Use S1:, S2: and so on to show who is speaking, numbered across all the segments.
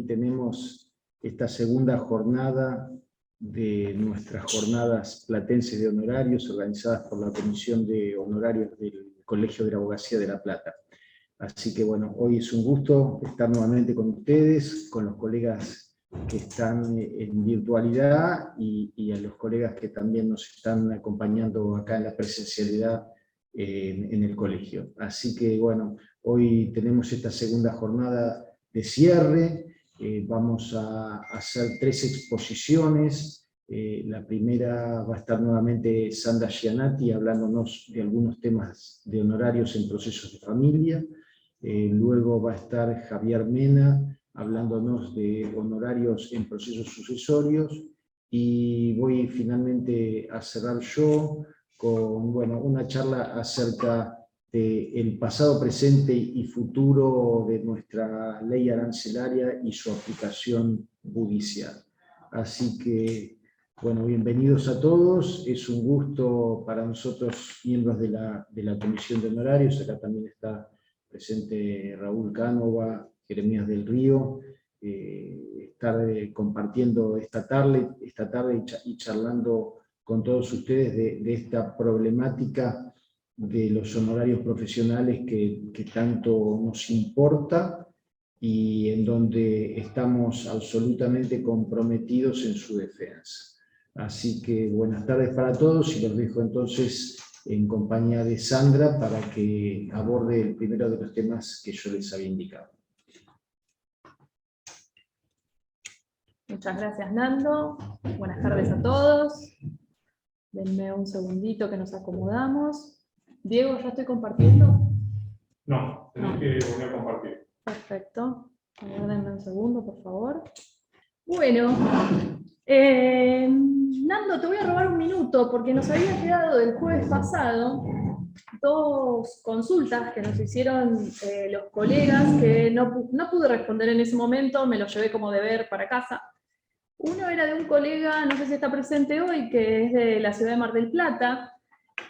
S1: tenemos esta segunda jornada de nuestras jornadas platenses de honorarios, organizadas por la Comisión de Honorarios del Colegio de la Abogacía de La Plata. Así que bueno, hoy es un gusto estar nuevamente con ustedes, con los colegas que están en virtualidad y a los colegas que también nos están acompañando acá en la presencialidad en el colegio. Así que bueno, hoy tenemos esta segunda jornada de cierre. Vamos a hacer 3 exposiciones. La primera va a estar nuevamente Sandra Gianatti hablándonos de algunos temas de honorarios en procesos de familia. Luego va a estar Javier Mena hablándonos de honorarios en procesos sucesorios. Y voy finalmente a cerrar yo con una charla acerca del pasado, presente y futuro de nuestra ley arancelaria y su aplicación judicial. Así que, bueno, bienvenidos a todos. Es un gusto para nosotros, miembros de la Comisión de Honorarios. Acá también está presente Raúl Cánova, Jeremías del Río, estar compartiendo esta tarde y charlando con todos ustedes de esta problemática de los honorarios profesionales que tanto nos importa y en donde estamos absolutamente comprometidos en su defensa. Así que buenas tardes para todos y los dejo entonces en compañía de Sandra para que aborde el primero de los temas que yo les había indicado.
S2: Muchas gracias, Nando. Buenas tardes a todos. Denme un segundito que nos acomodamos. Diego, ¿ya estoy compartiendo?
S3: No, tenés que volver a compartir.
S2: Perfecto. Denme un segundo, por favor. Bueno, Nando, te voy a robar un minuto porque nos había quedado del jueves pasado 2 consultas que nos hicieron los colegas que no pude responder en ese momento, me lo llevé como deber para casa. Uno era de un colega, no sé si está presente hoy, que es de la ciudad de Mar del Plata,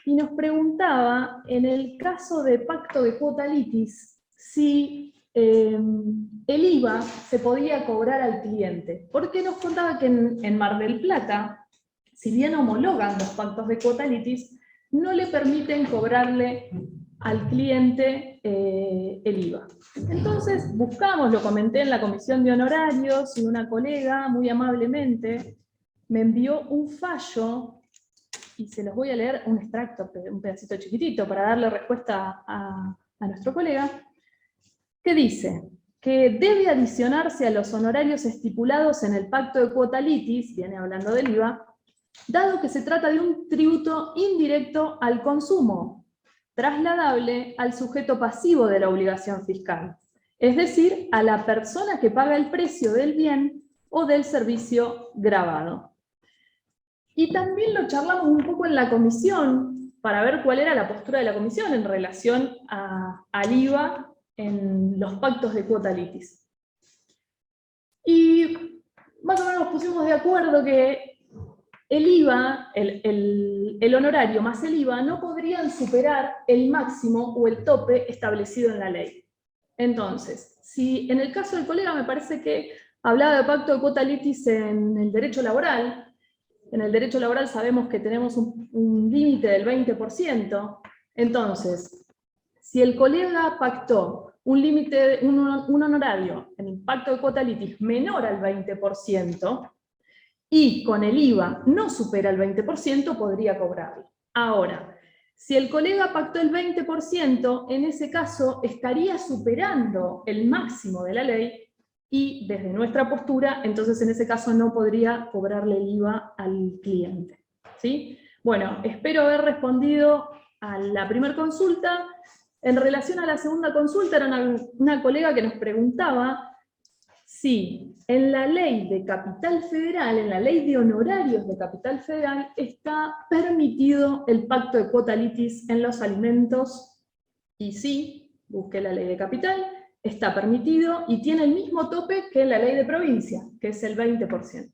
S2: y nos preguntaba, en el caso de pacto de cuota litis, si el IVA se podía cobrar al cliente. Porque nos contaba que en Mar del Plata, si bien homologan los pactos de cuota litis, no le permiten cobrarle al cliente el IVA. Entonces buscamos, lo comenté en la comisión de honorarios, y una colega muy amablemente me envió un fallo, y se los voy a leer, un extracto, un pedacito chiquitito, para darle respuesta a nuestro colega, que dice que debe adicionarse a los honorarios estipulados en el pacto de cuota litis, viene hablando del IVA, dado que se trata de un tributo indirecto al consumo, trasladable al sujeto pasivo de la obligación fiscal, es decir, a la persona que paga el precio del bien o del servicio gravado. Y también lo charlamos un poco en la comisión, para ver cuál era la postura de la comisión en relación al IVA en los pactos de cuota litis. Y más o menos nos pusimos de acuerdo que el IVA, el honorario más el IVA, no podrían superar el máximo o el tope establecido en la ley. Entonces, si en el caso del colega me parece que hablaba de pacto de cuota litis en el derecho laboral, en el derecho laboral sabemos que tenemos un límite del 20%, entonces, si el colega pactó un límite, un honorario en el pacto de cuota litis menor al 20%, y con el IVA no supera el 20%, podría cobrarlo. Ahora, si el colega pactó el 20%, en ese caso estaría superando el máximo de la ley, y desde nuestra postura, entonces en ese caso no podría cobrarle el IVA al cliente. ¿Sí? Bueno, espero haber respondido a la primera consulta. En relación a la segunda consulta, era una colega que nos preguntaba si en la ley de Capital Federal, en la ley de honorarios de Capital Federal, está permitido el pacto de cuota litis en los alimentos, y sí, busqué la ley de Capital, está permitido y tiene el mismo tope que la ley de provincia, que es el 20%.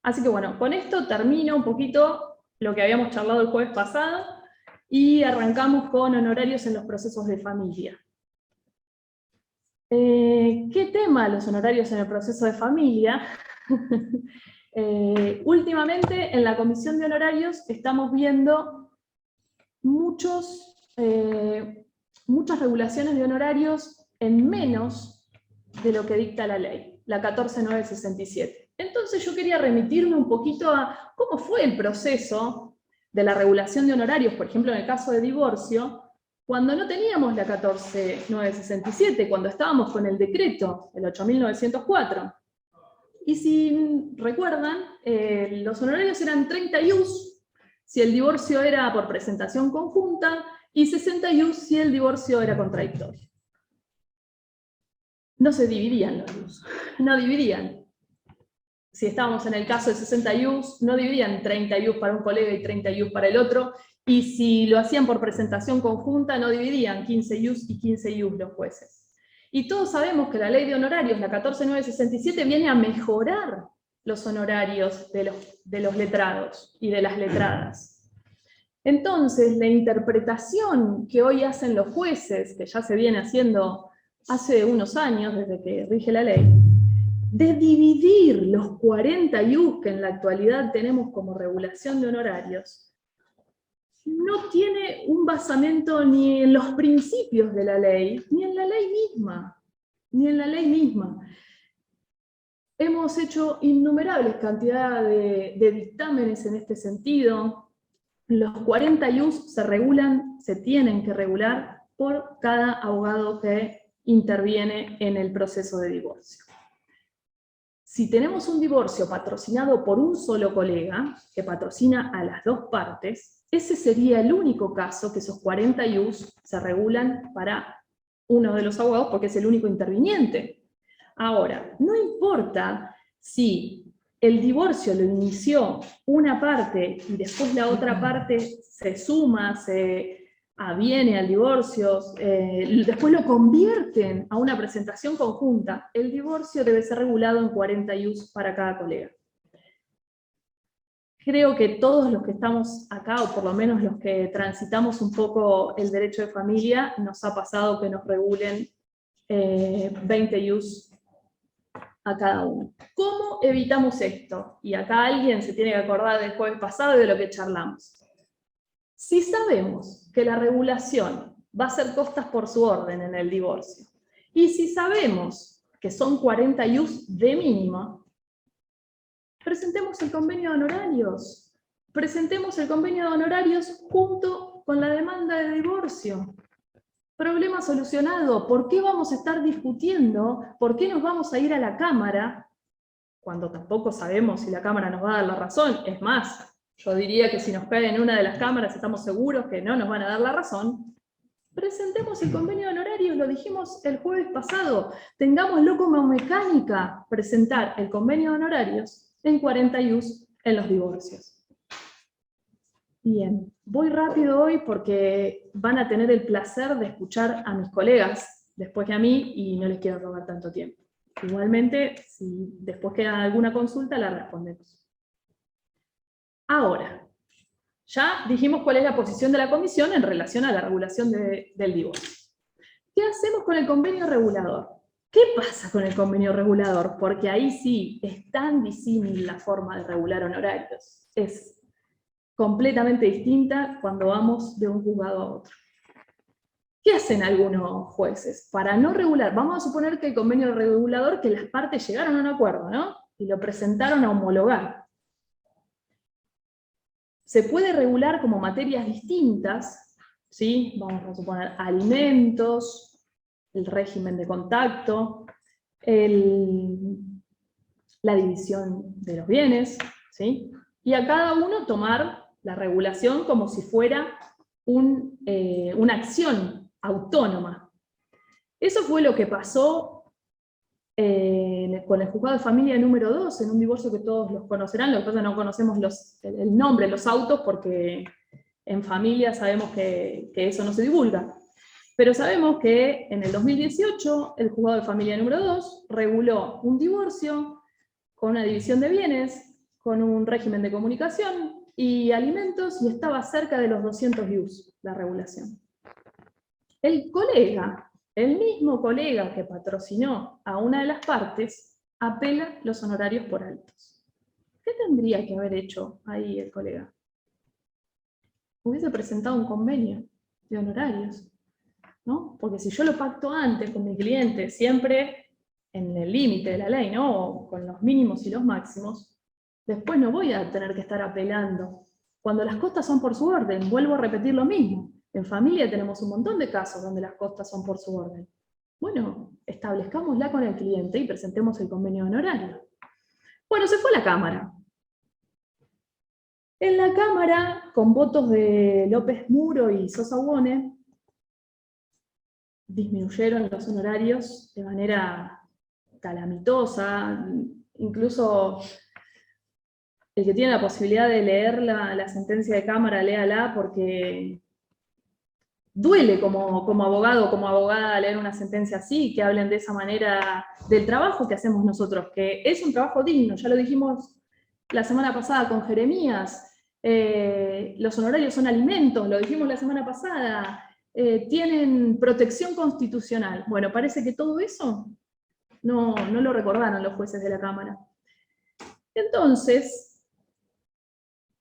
S2: Así que bueno, con esto termino un poquito lo que habíamos charlado el jueves pasado, y arrancamos con honorarios en los procesos de familia. ¿Qué tema los honorarios en el proceso de familia? Últimamente en la comisión de honorarios estamos viendo muchas regulaciones de honorarios en menos de lo que dicta la ley, la 14967. Entonces yo quería remitirme un poquito a cómo fue el proceso de la regulación de honorarios, por ejemplo en el caso de divorcio, cuando no teníamos la 14967, cuando estábamos con el decreto, el 8904. Y si recuerdan, los honorarios eran 30 ius si el divorcio era por presentación conjunta, y 60 ius si el divorcio era contradictorio. No se dividían los ius, no dividían. Si estábamos en el caso de 60 ius, no dividían 30 ius para un colega y 30 ius para el otro, y si lo hacían por presentación conjunta, no dividían 15 ius y 15 ius los jueces. Y todos sabemos que la ley de honorarios, la 14967, viene a mejorar los honorarios de los letrados y de las letradas. Entonces, la interpretación que hoy hacen los jueces, que ya se viene haciendo hace unos años, desde que rige la ley, de dividir los 40 ius que en la actualidad tenemos como regulación de honorarios, no tiene un basamento ni en los principios de la ley, ni en la ley misma. Ni en la ley misma. Hemos hecho innumerables cantidades de dictámenes en este sentido. Los 40 ius se regulan, se tienen que regular por cada abogado que interviene en el proceso de divorcio. Si tenemos un divorcio patrocinado por un solo colega, que patrocina a las dos partes, ese sería el único caso que esos 40 ius se regulan para uno de los abogados porque es el único interviniente. Ahora, no importa si el divorcio lo inició una parte y después la otra parte se suma, se aviene al divorcio, después lo convierten a una presentación conjunta, el divorcio debe ser regulado en 40 ius para cada colega. Creo que todos los que estamos acá, o por lo menos los que transitamos un poco el derecho de familia, nos ha pasado que nos regulen 20 ius a cada uno. ¿Cómo evitamos esto? Y acá alguien se tiene que acordar del jueves pasado y de lo que charlamos. Si sabemos que la regulación va a ser costas por su orden en el divorcio, y si sabemos que son 40 ius de mínimo, presentemos el convenio de honorarios. Presentemos el convenio de honorarios junto con la demanda de divorcio. Problema solucionado. ¿Por qué vamos a estar discutiendo? ¿Por qué nos vamos a ir a la Cámara? Cuando tampoco sabemos si la Cámara nos va a dar la razón. Es más, yo diría que si nos cae en una de las cámaras estamos seguros que no nos van a dar la razón. Presentemos el convenio de honorarios, lo dijimos el jueves pasado. Tengámoslo como mecánica, presentar el convenio de honorarios en 40 ius en los divorcios. Bien, voy rápido hoy porque van a tener el placer de escuchar a mis colegas después que a mí y no les quiero robar tanto tiempo. Igualmente, si después queda alguna consulta, la respondemos. Ahora, ya dijimos cuál es la posición de la comisión en relación a la regulación del divorcio. ¿Qué hacemos con el convenio regulador? ¿Qué pasa con el convenio regulador? Porque ahí sí es tan disímil la forma de regular honorarios. Es completamente distinta cuando vamos de un juzgado a otro. ¿Qué hacen algunos jueces? Para no regular, vamos a suponer que el convenio regulador, que las partes llegaron a un acuerdo, ¿no? Y lo presentaron a homologar. Se puede regular como materias distintas, ¿sí? Vamos a suponer alimentos, el régimen de contacto, la división de los bienes, ¿sí? Y a cada uno tomar la regulación como si fuera una acción autónoma. Eso fue lo que pasó con el juzgado de familia número 2, en un divorcio que todos los conocerán, lo que pasa es que no conocemos el nombre, los autos, porque en familia sabemos que eso no se divulga. Pero sabemos que en el 2018 el juzgado de familia número 2 reguló un divorcio con una división de bienes, con un régimen de comunicación y alimentos, y estaba cerca de los 200 ius la regulación. El colega el mismo colega que patrocinó a una de las partes apela los honorarios por altos. ¿Qué tendría que haber hecho ahí el colega? Hubiese presentado un convenio de honorarios, ¿no? Porque si yo lo pacto antes con mi cliente, siempre en el límite de la ley, ¿no? O con los mínimos y los máximos, después no voy a tener que estar apelando. Cuando las costas son por su orden, vuelvo a repetir lo mismo. En familia tenemos un montón de casos donde las costas son por su orden. Bueno, establezcámosla con el cliente y presentemos el convenio de honorario. Bueno, se fue a la Cámara. En la Cámara, con votos de López Muro y Sosa Buone, disminuyeron los honorarios de manera calamitosa. Incluso el que tiene la posibilidad de leer la sentencia de Cámara, léala, porque duele como abogado o como abogada leer una sentencia así, que hablen de esa manera del trabajo que hacemos nosotros, que es un trabajo digno, ya lo dijimos la semana pasada con Jeremías, los honorarios son alimentos, lo dijimos la semana pasada, tienen protección constitucional. Bueno, parece que todo eso no lo recordaron los jueces de la Cámara. Entonces,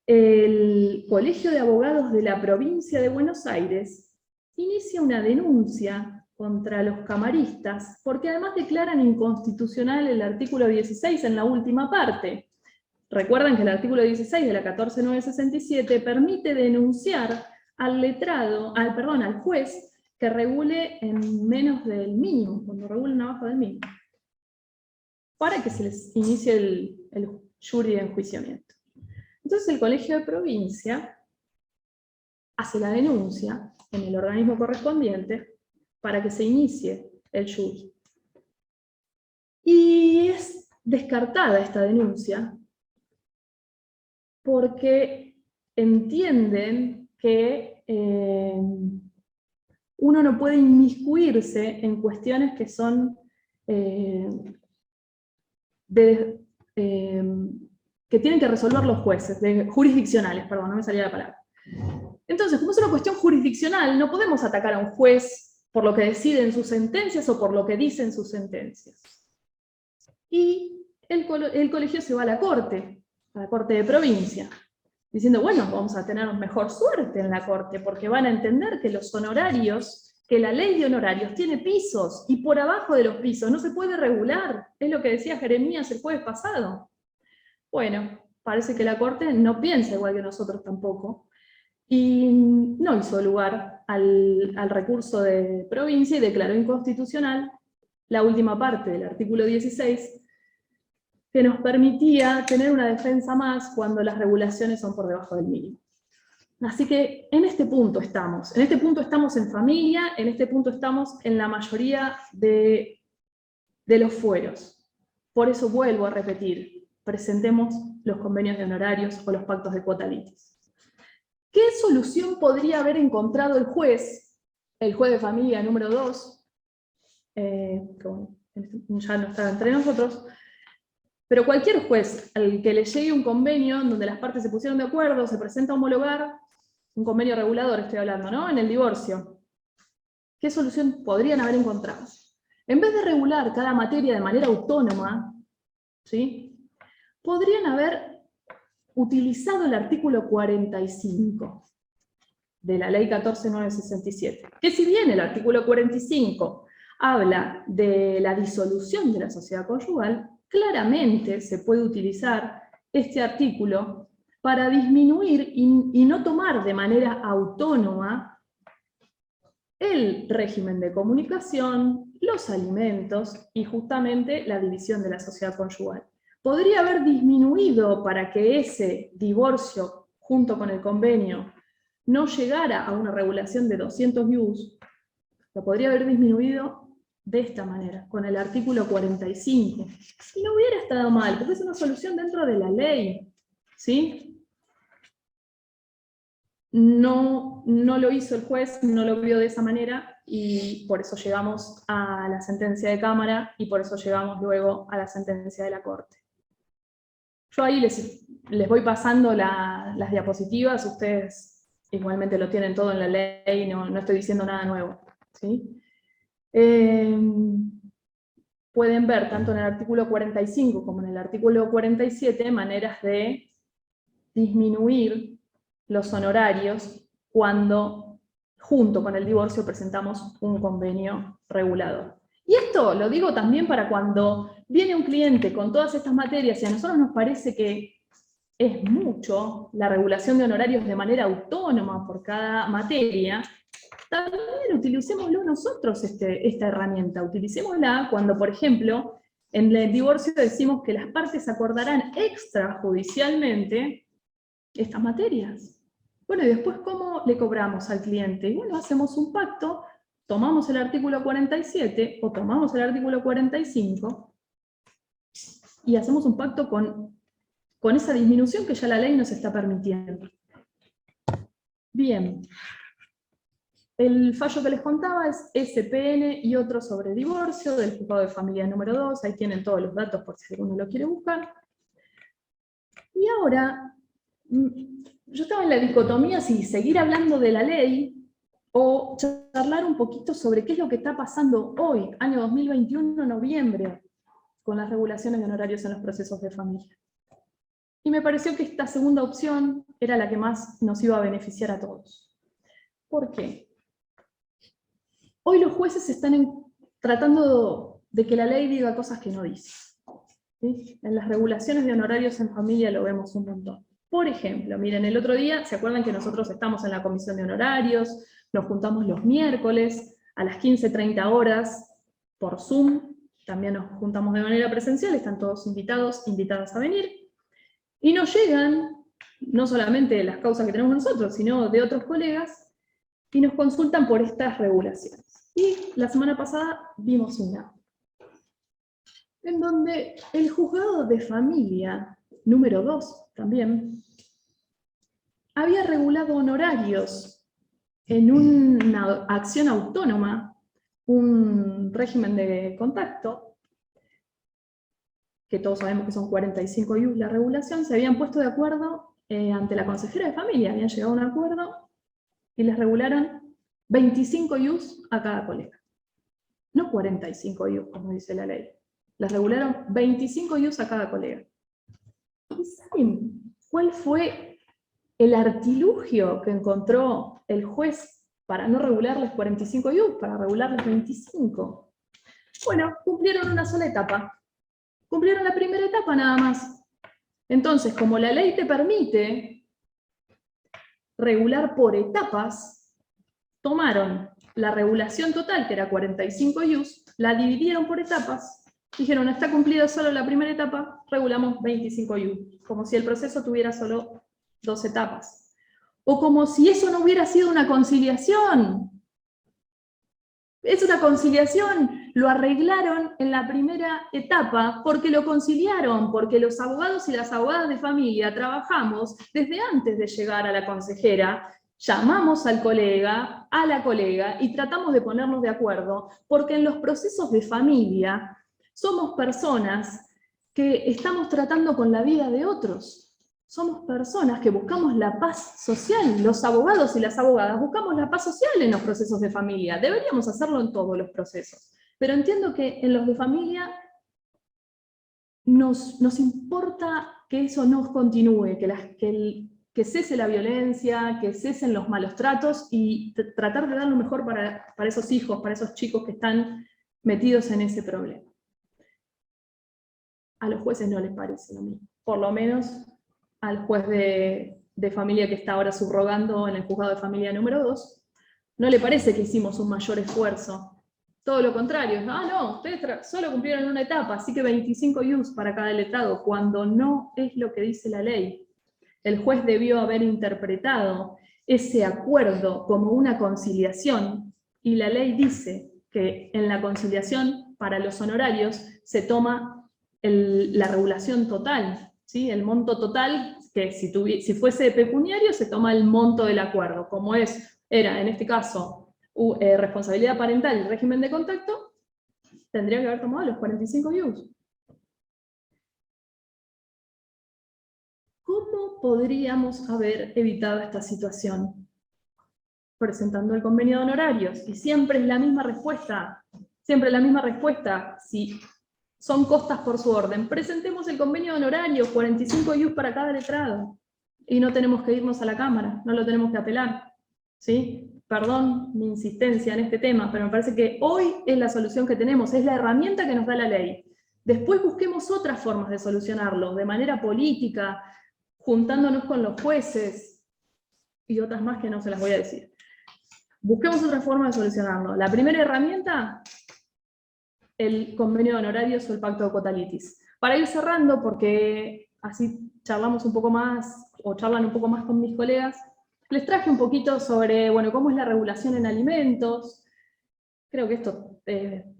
S2: el Colegio de Abogados de la Provincia de Buenos Aires inicia una denuncia contra los camaristas, porque además declaran inconstitucional el artículo 16 en la última parte. Recuerden que el artículo 16 de la 14967 permite denunciar al juez que regule en menos del mínimo, cuando regulen abajo del mínimo, para que se les inicie el jury de enjuiciamiento. Entonces el Colegio de Provincia hace la denuncia en el organismo correspondiente para que se inicie el jury. Y es descartada esta denuncia porque entienden que uno no puede inmiscuirse en cuestiones que son que tienen que resolver los jueces, jurisdiccionales, perdón, no me salía la palabra. Entonces, como es una cuestión jurisdiccional, no podemos atacar a un juez por lo que decide en sus sentencias o por lo que dice en sus sentencias. Y el colegio se va a la corte de provincia, diciendo, bueno, vamos a tener mejor suerte en la corte, porque van a entender que los honorarios, que la ley de honorarios tiene pisos, y por abajo de los pisos no se puede regular, es lo que decía Jeremías el jueves pasado. Bueno, parece que la corte no piensa igual que nosotros tampoco, y no hizo lugar al recurso de provincia y declaró inconstitucional la última parte del artículo 16, que nos permitía tener una defensa más cuando las regulaciones son por debajo del mínimo. Así que en este punto estamos. En este punto estamos en familia, en este punto estamos en la mayoría de los fueros. Por eso vuelvo a repetir, presentemos los convenios de honorarios o los pactos de cuota litis. ¿Qué solución podría haber encontrado el juez de familia número 2, que ya no está entre nosotros, pero cualquier juez al que le llegue un convenio donde las partes se pusieron de acuerdo, se presenta a homologar, un convenio regulador estoy hablando, ¿no? En el divorcio, ¿qué solución podrían haber encontrado? En vez de regular cada materia de manera autónoma, ¿sí?, podrían haber utilizado el artículo 45 de la ley 14967, que si bien el artículo 45 habla de la disolución de la sociedad conyugal, claramente se puede utilizar este artículo para disminuir y no tomar de manera autónoma el régimen de comunicación, los alimentos y justamente la división de la sociedad conyugal. Podría haber disminuido para que ese divorcio, junto con el convenio, no llegara a una regulación de 200 ius, lo podría haber disminuido de esta manera, con el artículo 45. Y no hubiera estado mal, porque es una solución dentro de la ley, ¿sí? No lo hizo el juez, no lo vio de esa manera, y por eso llegamos a la sentencia de Cámara, y por eso llegamos luego a la sentencia de la Corte. Yo ahí les voy pasando las diapositivas, ustedes igualmente lo tienen todo en la ley, no estoy diciendo nada nuevo, ¿sí? Pueden ver tanto en el artículo 45 como en el artículo 47 maneras de disminuir los honorarios cuando junto con el divorcio presentamos un convenio regulador. Y esto lo digo también para cuando viene un cliente con todas estas materias y a nosotros nos parece que es mucho la regulación de honorarios de manera autónoma por cada materia, también utilicémoslo nosotros esta herramienta. Utilicémosla cuando, por ejemplo, en el divorcio decimos que las partes acordarán extrajudicialmente estas materias. Bueno, y después, ¿cómo le cobramos al cliente? Y bueno, hacemos un pacto, tomamos el artículo 47 o tomamos el artículo 45 y hacemos un pacto con esa disminución que ya la ley nos está permitiendo. Bien. El fallo que les contaba es SPN y otro sobre divorcio del juzgado de familia número 2. Ahí tienen todos los datos por si alguno lo quiere buscar. Y ahora, yo estaba en la dicotomía si seguir hablando de la ley o charlar un poquito sobre qué es lo que está pasando hoy, año 2021, noviembre, con las regulaciones de honorarios en los procesos de familia. Y me pareció que esta segunda opción era la que más nos iba a beneficiar a todos. ¿Por qué? Hoy los jueces están tratando de que la ley diga cosas que no dice. ¿Sí? En las regulaciones de honorarios en familia lo vemos un montón. Por ejemplo, miren, el otro día, ¿se acuerdan que nosotros estamos en la comisión de honorarios? Nos juntamos los miércoles a las 15:30 horas por Zoom. También nos juntamos de manera presencial, están todos invitadas a venir. Y nos llegan, no solamente las causas que tenemos nosotros, sino de otros colegas, y nos consultan por estas regulaciones. Y la semana pasada vimos una, en donde el juzgado de familia, número 2 también, había regulado honorarios en una acción autónoma, un régimen de contacto, que todos sabemos que son 45 IUs la regulación, se habían puesto de acuerdo ante la consejera de familia, habían llegado a un acuerdo y les regularon 25 IUs a cada colega. No 45 IUs, como dice la ley. Les regularon 25 IUs a cada colega. ¿Y saben cuál fue el artilugio que encontró el juez para no regularles 45 IUs, para regularles 25? Bueno, cumplieron una sola etapa. Cumplieron la primera etapa nada más. Entonces, como la ley te permite regular por etapas, tomaron la regulación total, que era 45 IUs, la dividieron por etapas, dijeron, está cumplida solo la primera etapa, regulamos 25 IUs, como si el proceso tuviera solo 2 etapas. O como si eso no hubiera sido una conciliación. Es una conciliación, lo arreglaron en la primera etapa porque lo conciliaron, porque los abogados y las abogadas de familia trabajamos desde antes de llegar a la consejera, llamamos al colega, a la colega, y tratamos de ponernos de acuerdo, porque en los procesos de familia somos personas que estamos tratando con la vida de otros. Somos personas que buscamos la paz social. Los abogados y las abogadas buscamos la paz social en los procesos de familia. Deberíamos hacerlo en todos los procesos. Pero entiendo que en los de familia nos importa que eso no continúe, que cese la violencia, que cesen los malos tratos y tratar de dar lo mejor para esos hijos, para esos chicos que están metidos en ese problema. A los jueces no les parece lo mismo. Por lo menos al juez de familia que está ahora subrogando en el juzgado de familia número 2, no le parece que hicimos un mayor esfuerzo. Todo lo contrario, no, ustedes solo cumplieron una etapa, así que 25 IUs para cada letrado, cuando no es lo que dice la ley. El juez debió haber interpretado ese acuerdo como una conciliación, y la ley dice que en la conciliación para los honorarios se toma la regulación total, ¿sí? El monto total, que si fuese pecuniario se toma el monto del acuerdo, como era en este caso responsabilidad parental y régimen de contacto, tendría que haber tomado los 45 IUs. ¿Cómo podríamos haber evitado esta situación? Presentando el convenio de honorarios, y siempre es la misma respuesta. Siempre la misma respuesta, si son costas por su orden. Presentemos el convenio de honorarios, 45 IUs para cada letrado. Y no tenemos que irnos a la Cámara, no lo tenemos que apelar. ¿Sí? Perdón mi insistencia en este tema, pero me parece que hoy es la solución que tenemos, es la herramienta que nos da la ley. Después busquemos otras formas de solucionarlo, de manera política, juntándonos con los jueces, y otras más que no se las voy a decir. Busquemos otra forma de solucionarlo. La primera herramienta, el convenio de honorarios o el pacto de Cotalitis. Para ir cerrando, porque así charlamos un poco más, o charlan un poco más con mis colegas, les traje un poquito sobre, bueno, cómo es la regulación en alimentos. Creo que esto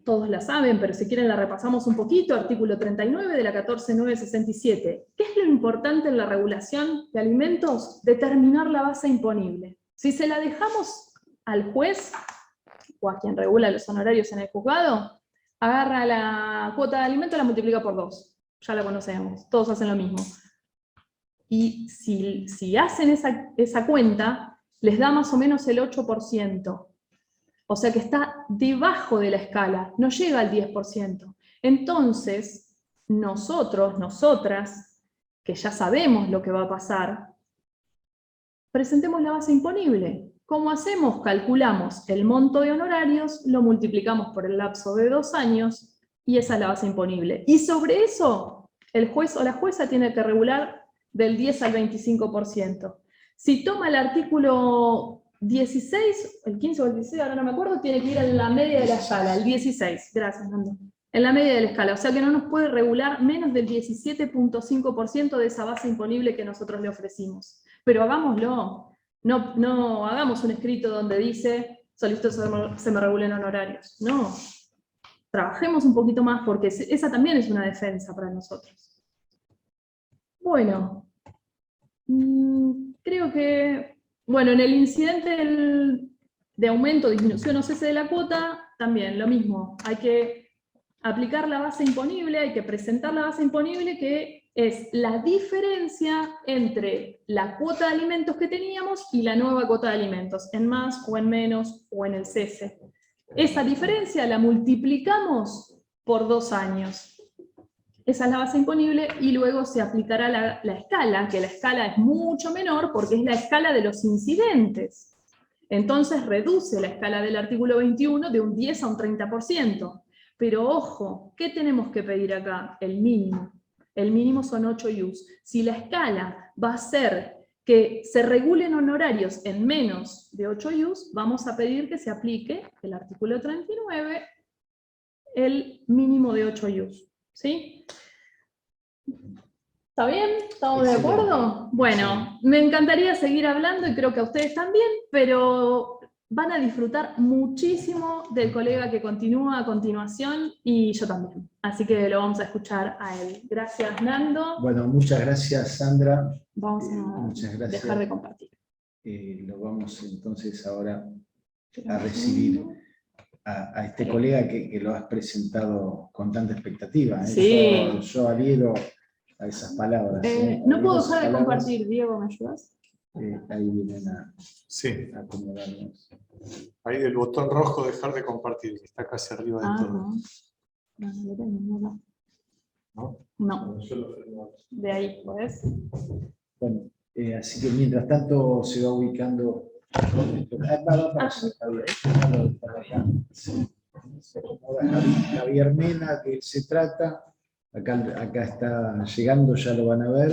S2: todos la saben, pero si quieren la repasamos un poquito. Artículo 39 de la 14967. ¿Qué es lo importante en la regulación de alimentos? Determinar la base imponible. Si se la dejamos al juez, o a quien regula los honorarios en el juzgado, agarra la cuota de alimento y la multiplica por 2. Ya la conocemos, todos hacen lo mismo. Y si hacen esa cuenta, les da más o menos el 8%. O sea que está debajo de la escala, no llega al 10%. Entonces, nosotros, nosotras, que ya sabemos lo que va a pasar, presentemos la base imponible. ¿Cómo hacemos? Calculamos el monto de honorarios, lo multiplicamos por el lapso de 2 años, y esa es la base imponible. Y sobre eso, el juez o la jueza tiene que regular del 10 al 25%. Si toma el artículo 16, el 15 o el 16, ahora no me acuerdo, tiene que ir en la media de la escala, el 16, gracias, Nando. En la media de la escala, o sea que no nos puede regular menos del 17.5% de esa base imponible que nosotros le ofrecimos. Pero hagámoslo, no hagamos un escrito donde dice, solicito se me regulen honorarios. No, trabajemos un poquito más porque esa también es una defensa para nosotros. Bueno, creo que, bueno, en el incidente de aumento, disminución o cese de la cuota, también lo mismo, hay que aplicar la base imponible, hay que presentar la base imponible, que es la diferencia entre la cuota de alimentos que teníamos y la nueva cuota de alimentos, en más o en menos o en el cese. Esa diferencia la multiplicamos por 2 años. Esa es la base imponible, y luego se aplicará la escala, que la escala es mucho menor porque es la escala de los incidentes. Entonces reduce la escala del artículo 21 de un 10 a un 30%. Pero ojo, ¿qué tenemos que pedir acá? El mínimo. El mínimo son 8 IUs. Si la escala va a ser que se regulen honorarios en menos de 8 IUs, vamos a pedir que se aplique el artículo 39, el mínimo de 8 IUs. ¿Sí? ¿Está bien? ¿Estamos de acuerdo? Bueno, me encantaría seguir hablando y creo que a ustedes también, pero van a disfrutar muchísimo del colega que continúa a continuación y yo también. Así que lo vamos a escuchar a él. Gracias, Nando.
S1: Bueno, muchas gracias, Sandra.
S2: Vamos a dejar de compartir.
S1: Lo vamos entonces ahora a recibir a este colega que lo has presentado con tanta expectativa.
S2: Sí.
S1: Yo adhiero a esas palabras.
S2: No puedo dejar de compartir, Diego, ¿me ayudas?
S1: Ahí vienen a
S3: Sí,
S1: acomodarnos.
S3: ahí del botón rojo dejar de compartir, que está casi arriba de todo.
S2: No. De ahí, ¿podés?
S1: Bueno, así que mientras tanto se va ubicando. Se acomoda Javier Mena, que se trata. Acá está llegando, ya lo van a ver.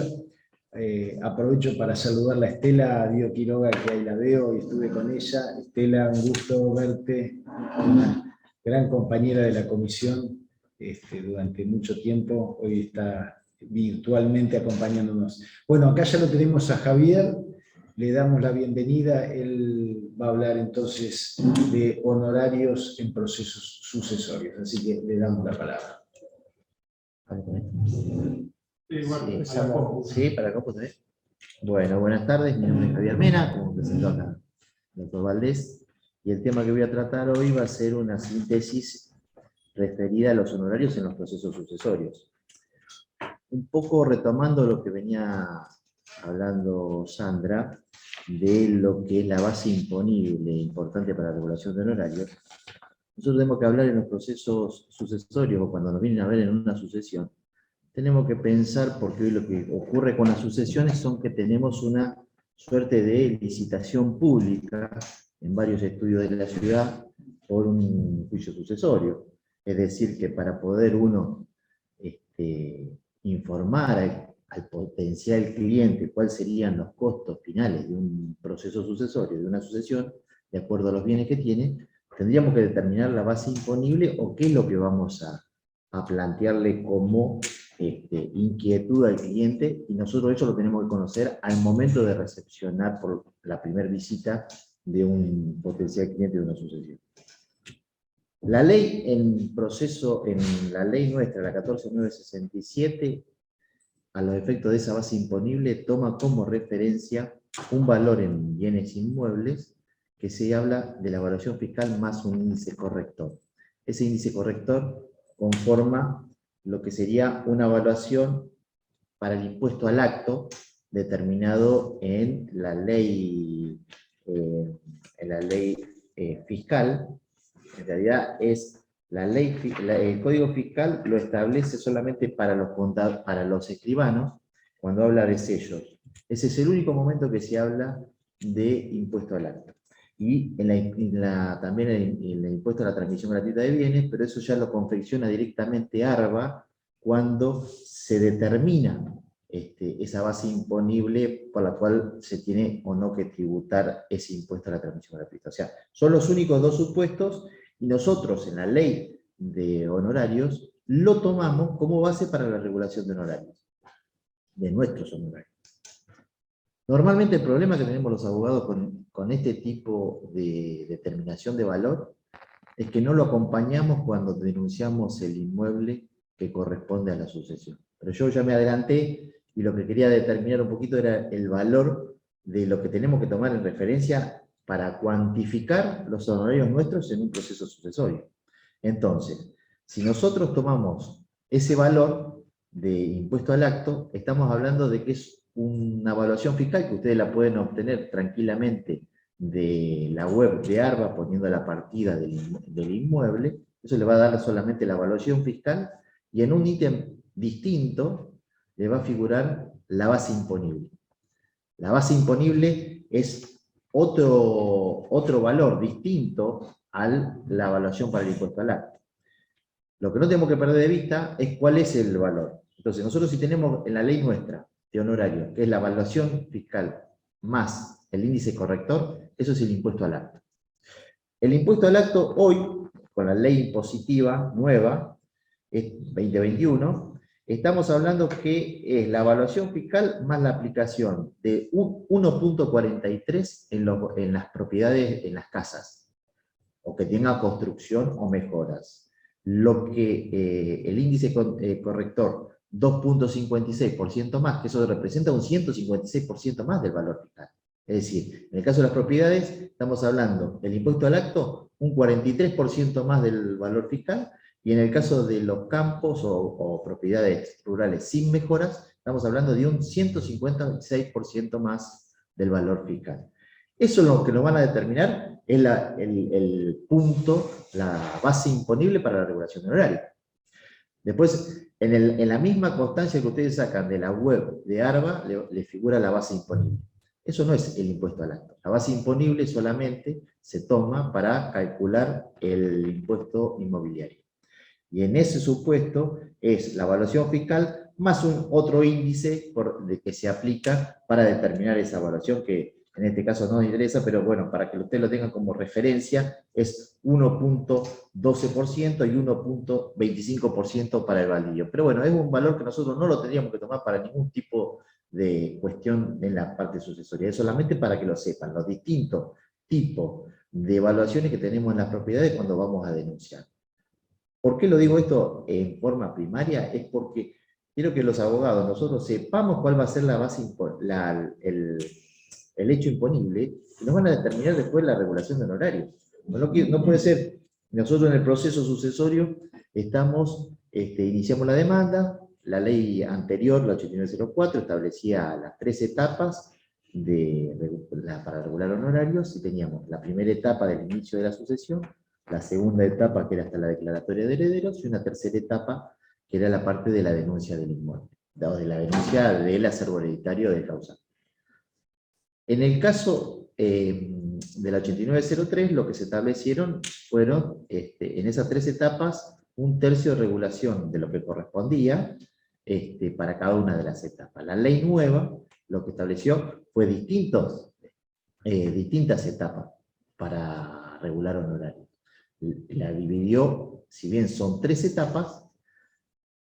S1: Aprovecho para saludar a Estela Dio Quiroga, que ahí la veo y estuve con ella. Estela, un gusto verte, una gran compañera de la comisión durante mucho tiempo, hoy está virtualmente acompañándonos. Bueno, acá ya lo tenemos a Javier, le damos la bienvenida, él va a hablar entonces de honorarios en procesos sucesorios, así que le damos la palabra.
S4: Sí, para acá también. Bueno, buenas tardes, mi nombre es Javier Mena, como presentó acá el doctor Valdés, y el tema que voy a tratar hoy va a ser una síntesis referida a los honorarios en los procesos sucesorios. Un poco retomando lo que venía hablando Sandra, de lo que es la base imponible importante para la regulación de honorarios, nosotros tenemos que hablar en los procesos sucesorios, o cuando nos vienen a ver en una sucesión, tenemos que pensar, porque hoy lo que ocurre con las sucesiones son que tenemos una suerte de licitación pública en varios estudios de la ciudad por un juicio sucesorio. Es decir, que para poder uno informar al potencial cliente cuáles serían los costos finales de un proceso sucesorio, de una sucesión, de acuerdo a los bienes que tiene, tendríamos que determinar la base imponible o qué es lo que vamos a plantearle como inquietud al cliente, y nosotros eso lo tenemos que conocer al momento de recepcionar por la primera visita de un potencial cliente de una sucesión. La ley en proceso, en la ley nuestra, la 14967, a los efectos de esa base imponible, toma como referencia un valor en bienes inmuebles que se habla de la evaluación fiscal más un índice corrector. Ese índice corrector conforma lo que sería una evaluación para el impuesto al acto determinado en la ley, fiscal. En realidad es la ley, el Código Fiscal lo establece solamente para los escribanos cuando habla de sellos. Ese es el único momento que se habla de impuesto al acto. Y también en el impuesto a la transmisión gratuita de bienes, pero eso ya lo confecciona directamente ARBA cuando se determina esa base imponible por la cual se tiene o no que tributar ese impuesto a la transmisión gratuita. O sea, son los únicos dos supuestos, y nosotros en la ley de honorarios lo tomamos como base para la regulación de honorarios, de nuestros honorarios. Normalmente el problema que tenemos los abogados con este tipo de determinación de valor es que no lo acompañamos cuando denunciamos el inmueble que corresponde a la sucesión. Pero yo ya me adelanté y lo que quería determinar un poquito era el valor de lo que tenemos que tomar en referencia para cuantificar los honorarios nuestros en un proceso sucesorio. Entonces, si nosotros tomamos ese valor de impuesto al acto, estamos hablando de que es una evaluación fiscal que ustedes la pueden obtener tranquilamente de la web de ARBA poniendo la partida del inmueble. Eso le va a dar solamente la evaluación fiscal, y en un ítem distinto le va a figurar la base imponible. La base imponible es otro valor distinto a la evaluación para el impuesto al acto. Lo que no tenemos que perder de vista es cuál es el valor. Entonces, nosotros si tenemos en la ley nuestra de honorario, que es la evaluación fiscal más el índice corrector, eso es el impuesto al acto. El impuesto al acto hoy, con la ley impositiva nueva, 2021, estamos hablando que es la evaluación fiscal más la aplicación de 1.43 en las propiedades, en las casas, o que tenga construcción o mejoras. Lo que el índice corrector 2.56% más, que eso representa un 156% más del valor fiscal. Es decir, en el caso de las propiedades, estamos hablando del impuesto al acto, un 43% más del valor fiscal, y en el caso de los campos o propiedades rurales sin mejoras, estamos hablando de un 156% más del valor fiscal. Eso es lo que nos van a determinar, es el punto, la base imponible para la regulación honoraria. Después, en la misma constancia que ustedes sacan de la web de ARBA, le figura la base imponible. Eso no es el impuesto al acto. La base imponible solamente se toma para calcular el impuesto inmobiliario. Y en ese supuesto es la evaluación fiscal más otro índice que se aplica para determinar esa evaluación, que en este caso no nos interesa, pero bueno, para que ustedes lo tengan como referencia, es 1.12% y 1.25% para el baldío. Pero bueno, es un valor que nosotros no lo tendríamos que tomar para ningún tipo de cuestión en la parte sucesoria. Es solamente para que lo sepan, los distintos tipos de evaluaciones que tenemos en las propiedades cuando vamos a denunciar. ¿Por qué lo digo esto en forma primaria? Es porque quiero que los abogados, nosotros sepamos cuál va a ser la base, el hecho imponible, y nos van a determinar después la regulación de honorarios. No puede ser, nosotros en el proceso sucesorio iniciamos la demanda, la ley anterior, la 8904, establecía las 3 etapas para regular honorarios, y teníamos la primera etapa del inicio de la sucesión, la segunda etapa, que era hasta la declaratoria de herederos, y una tercera etapa, que era la parte de la denuncia del inmueble, o de la denuncia del acervo hereditario del causante. En el caso de la 8903, lo que se establecieron fueron, en esas 3 etapas, 1/3 de regulación de lo que correspondía para cada una de las etapas. La ley nueva lo que estableció fue distintas etapas para regular honorarios. La dividió, si bien son 3 etapas,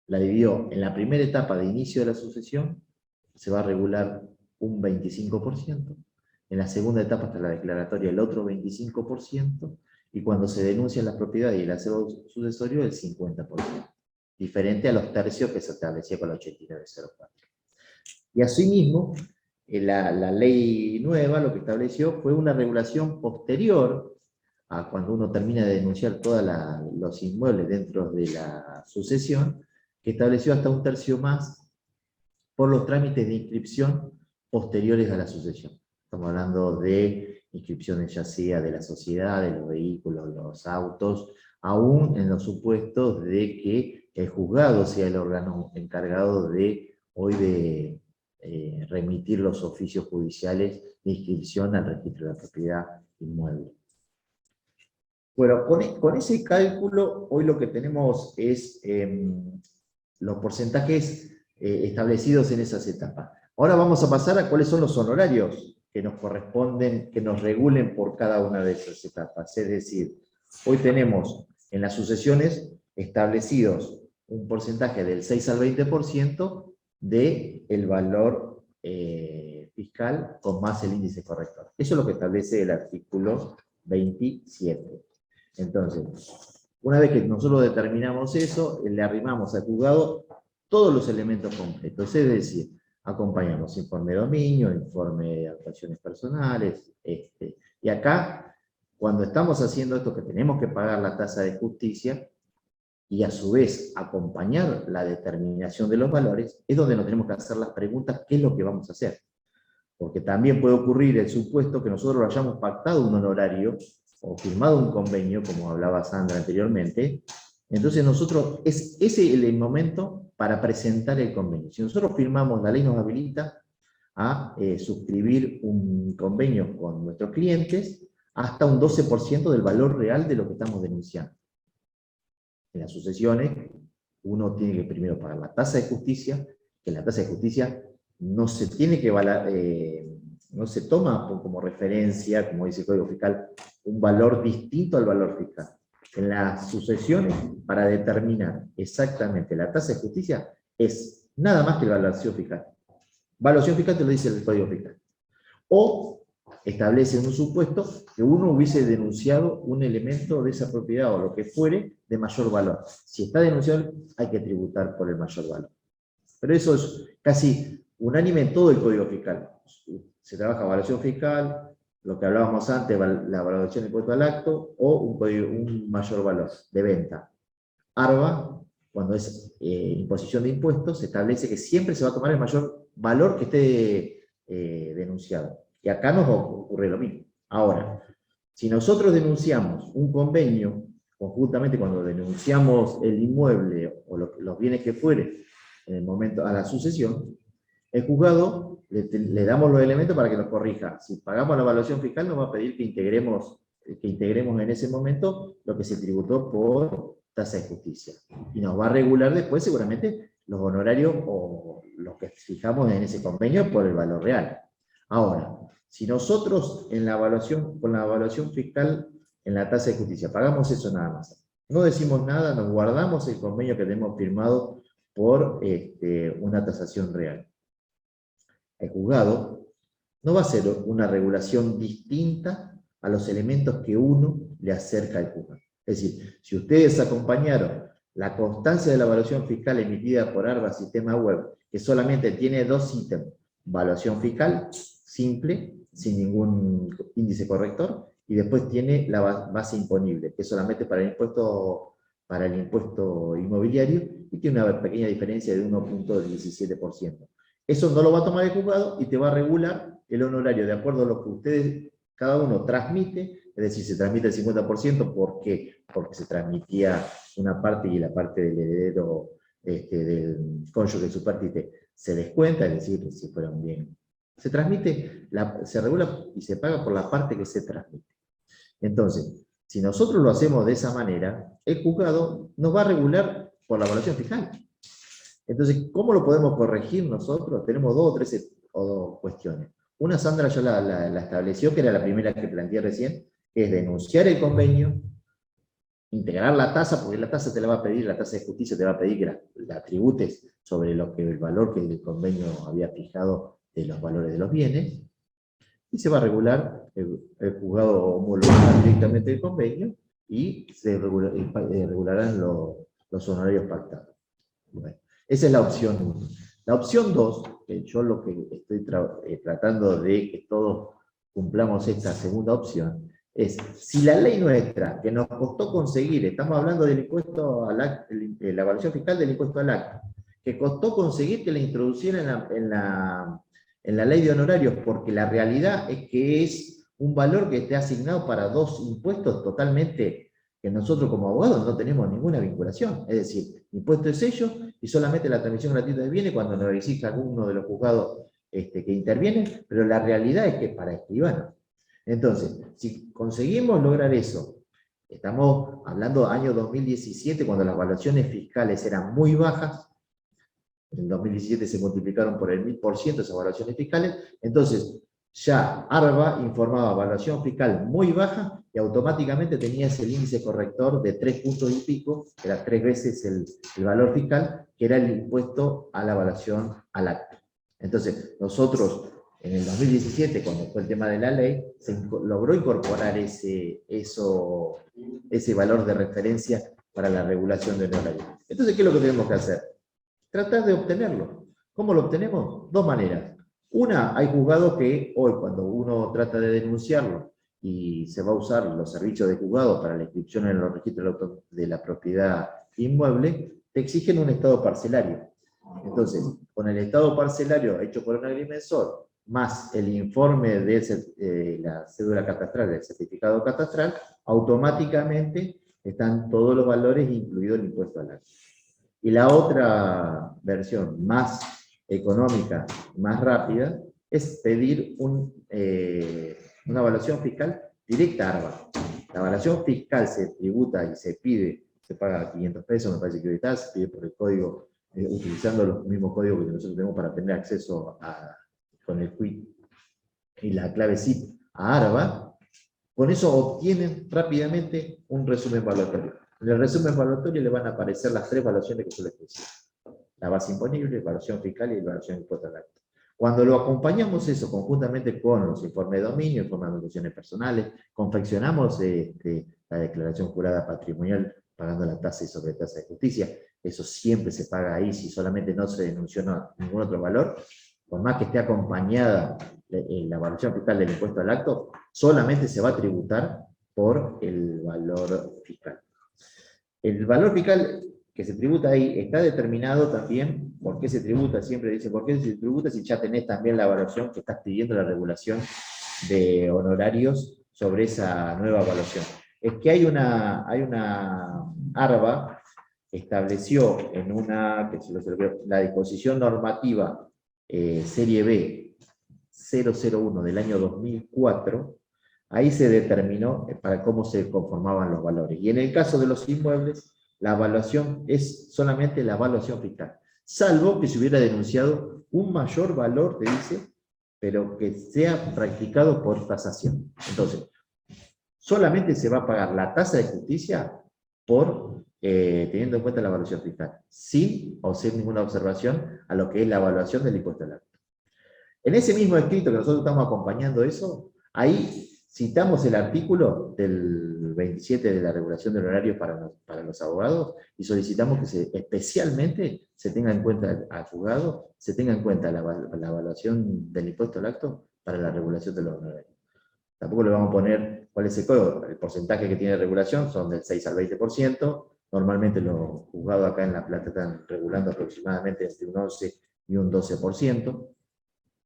S4: la dividió en la primera etapa de inicio de la sucesión, se va a regular un 25%, en la segunda etapa hasta la declaratoria el otro 25%, y cuando se denuncian las propiedades y el acervo sucesorio el 50%, diferente a los tercios que se establecía con la 8904. Y asimismo, la ley nueva lo que estableció fue una regulación posterior a cuando uno termina de denunciar todos los inmuebles dentro de la sucesión, que estableció hasta 1/3 más por los trámites de inscripción posteriores a la sucesión. Estamos hablando de inscripciones ya sea de la sociedad, de los vehículos, los autos, aún en los supuestos de que el juzgado sea el órgano encargado de remitir los oficios judiciales de inscripción al registro de la propiedad inmueble. Bueno, con ese cálculo, hoy lo que tenemos es los porcentajes establecidos en esas etapas. Ahora vamos a pasar a cuáles son los honorarios que nos corresponden, que nos regulen por cada una de esas etapas. Es decir, hoy tenemos en las sucesiones establecidos un porcentaje del 6 al 20% del valor fiscal con más el índice corrector. Eso es lo que establece el artículo 27. Entonces, una vez que nosotros determinamos eso, le arrimamos al juzgado todos los elementos completos, es decir, acompañamos informe de dominio, informe de actuaciones personales, y acá, cuando estamos haciendo esto, que tenemos que pagar la tasa de justicia, y a su vez acompañar la determinación de los valores, es donde nos tenemos que hacer las preguntas, ¿qué es lo que vamos a hacer? Porque también puede ocurrir el supuesto que nosotros hayamos pactado un honorario, o firmado un convenio, como hablaba Sandra anteriormente, entonces nosotros, ese es el momento para presentar el convenio. Si nosotros firmamos, la ley nos habilita a suscribir un convenio con nuestros clientes hasta un 12% del valor real de lo que estamos denunciando. En las sucesiones, uno tiene que primero pagar la tasa de justicia, que la tasa de justicia no se tiene que no se toma como referencia, como dice el Código Fiscal, un valor distinto al valor fiscal. En las sucesiones, para determinar exactamente la tasa de justicia, es nada más que la evaluación fiscal. Evaluación fiscal te lo dice el Código Fiscal. O establece un supuesto que uno hubiese denunciado un elemento de esa propiedad o lo que fuere de mayor valor. Si está denunciado, hay que tributar por el mayor valor. Pero eso es casi unánime en todo el Código Fiscal. Se trabaja evaluación fiscal, lo que hablábamos antes, la evaluación de impuesto al acto, o un mayor valor de venta. ARBA, cuando es imposición de impuestos, se establece que siempre se va a tomar el mayor valor que esté denunciado. Y acá nos ocurre lo mismo. Ahora, si nosotros denunciamos un convenio, conjuntamente cuando denunciamos el inmueble o los bienes que fuere en el momento a la sucesión, el juzgado le damos los elementos para que nos corrija. Si pagamos la evaluación fiscal, nos va a pedir que integremos en ese momento lo que se tributó por tasa de justicia. Y nos va a regular después seguramente los honorarios o los que fijamos en ese convenio por el valor real. Ahora, si nosotros con la evaluación fiscal en la tasa de justicia pagamos eso nada más, no decimos nada, nos guardamos el convenio que tenemos firmado por una tasación real. El juzgado no va a hacer una regulación distinta a los elementos que uno le acerca al juzgado. Es decir, si ustedes acompañaron la constancia de la evaluación fiscal emitida por ARBA Sistema Web, que solamente tiene 2 ítems, evaluación fiscal simple, sin ningún índice corrector, y después tiene la base imponible, que es solamente para el impuesto inmobiliario, y tiene una pequeña diferencia de 1.17%. Eso no lo va a tomar el juzgado y te va a regular el honorario de acuerdo a lo que ustedes, cada uno transmite es decir, se transmite el 50%, ¿por qué? Porque se transmitía una parte y la parte del heredero, del cónyuge supérstite, se descuenta, es decir, si fuera un bien. Se transmite, se regula y se paga por la parte que se transmite. Entonces, si nosotros lo hacemos de esa manera, el juzgado nos va a regular por la evaluación fiscal. Entonces, ¿cómo lo podemos corregir nosotros? Tenemos dos cuestiones. Una, Sandra ya la estableció, que era la primera que planteé recién, es denunciar el convenio, integrar la tasa, porque la tasa te la va a pedir, la tasa de justicia te va a pedir que la tributes sobre el valor que el convenio había fijado de los valores de los bienes, y se va a regular, el juzgado homologará directamente el convenio, y se regularán los honorarios pactados. Bueno, esa es la opción 1. La opción 2, que yo lo que estoy tratando de que todos cumplamos esta segunda opción, es si la ley nuestra, que nos costó conseguir, estamos hablando del impuesto al acto, la evaluación fiscal del impuesto al acto, que costó conseguir que la introducieran en la ley de honorarios, porque la realidad es que es un valor que esté asignado para dos impuestos totalmente que nosotros como abogados no tenemos ninguna vinculación. Es decir, impuesto de sello y solamente la transmisión gratuita de bienes cuando nos exija alguno de los juzgados que intervienen, pero la realidad es que es para escribanos. Entonces, si conseguimos lograr eso, estamos hablando del año 2017, cuando las evaluaciones fiscales eran muy bajas, en 2017 se multiplicaron por el 1000% esas evaluaciones fiscales, entonces ya ARBA informaba evaluación fiscal muy baja y automáticamente tenías el índice corrector de 3 puntos y pico, que era 3 veces el valor fiscal, que era el impuesto a la evaluación al acto. Entonces, nosotros en el 2017, cuando fue el tema de la ley, se logró incorporar ese valor de referencia para la regulación de honorarios. Entonces, ¿qué es lo que tenemos que hacer? Tratar de obtenerlo. ¿Cómo lo obtenemos? Dos maneras. Una, hay juzgados que hoy, cuando uno trata de denunciarlo y se va a usar los servicios de juzgado para la inscripción en los registros de la propiedad inmueble, te exigen un estado parcelario. Entonces, con el estado parcelario hecho por un agrimensor, más el informe de la cédula catastral, del certificado catastral, automáticamente están todos los valores, incluido el impuesto al acto. Y la otra versión, más económica, más rápida, es pedir una evaluación fiscal directa a ARBA. La evaluación fiscal se tributa y se pide, se paga 500 pesos, me parece que hoy está, se pide por el código, utilizando los mismos códigos que nosotros tenemos para tener acceso con el quit y la clave SIP a ARBA. Con eso obtienen rápidamente un resumen evaluatorio. En el resumen evaluatorio le van a aparecer las 3 evaluaciones que yo les decía. La base imponible, evaluación fiscal y evaluación impuesto al acto. Cuando lo acompañamos eso conjuntamente con los informes de dominio, informes de atribuciones personales, confeccionamos la declaración jurada patrimonial pagando la tasa y sobretasa de justicia, eso siempre se paga ahí, si solamente no se denunció ningún otro valor, por más que esté acompañada la evaluación fiscal del impuesto al acto, solamente se va a tributar por el valor fiscal. El valor fiscal que se tributa ahí está determinado también por qué se tributa, siempre dice por qué se tributa si ya tenés también la evaluación que estás pidiendo, la regulación de honorarios sobre esa nueva evaluación. Es que hay una ARBA estableció en la disposición normativa serie B 001 del año 2004, ahí se determinó para cómo se conformaban los valores. Y en el caso de los inmuebles, la evaluación es solamente la evaluación fiscal, salvo que se hubiera denunciado un mayor valor, te dice, pero que sea practicado por tasación. Entonces, solamente se va a pagar la tasa de justicia teniendo en cuenta la evaluación fiscal, sin ninguna observación a lo que es la evaluación del impuesto al acto. En ese mismo escrito que nosotros estamos acompañando eso, ahí citamos el artículo del 27 de la regulación de horarios para los abogados y solicitamos que especialmente se tenga en cuenta al juzgado, se tenga en cuenta la evaluación del impuesto al acto para la regulación de los honorarios. Tampoco le vamos a poner cuál es el código, el porcentaje que tiene regulación son del 6 al 20%, normalmente los juzgados acá en La Plata están regulando aproximadamente entre un 11 y un 12%,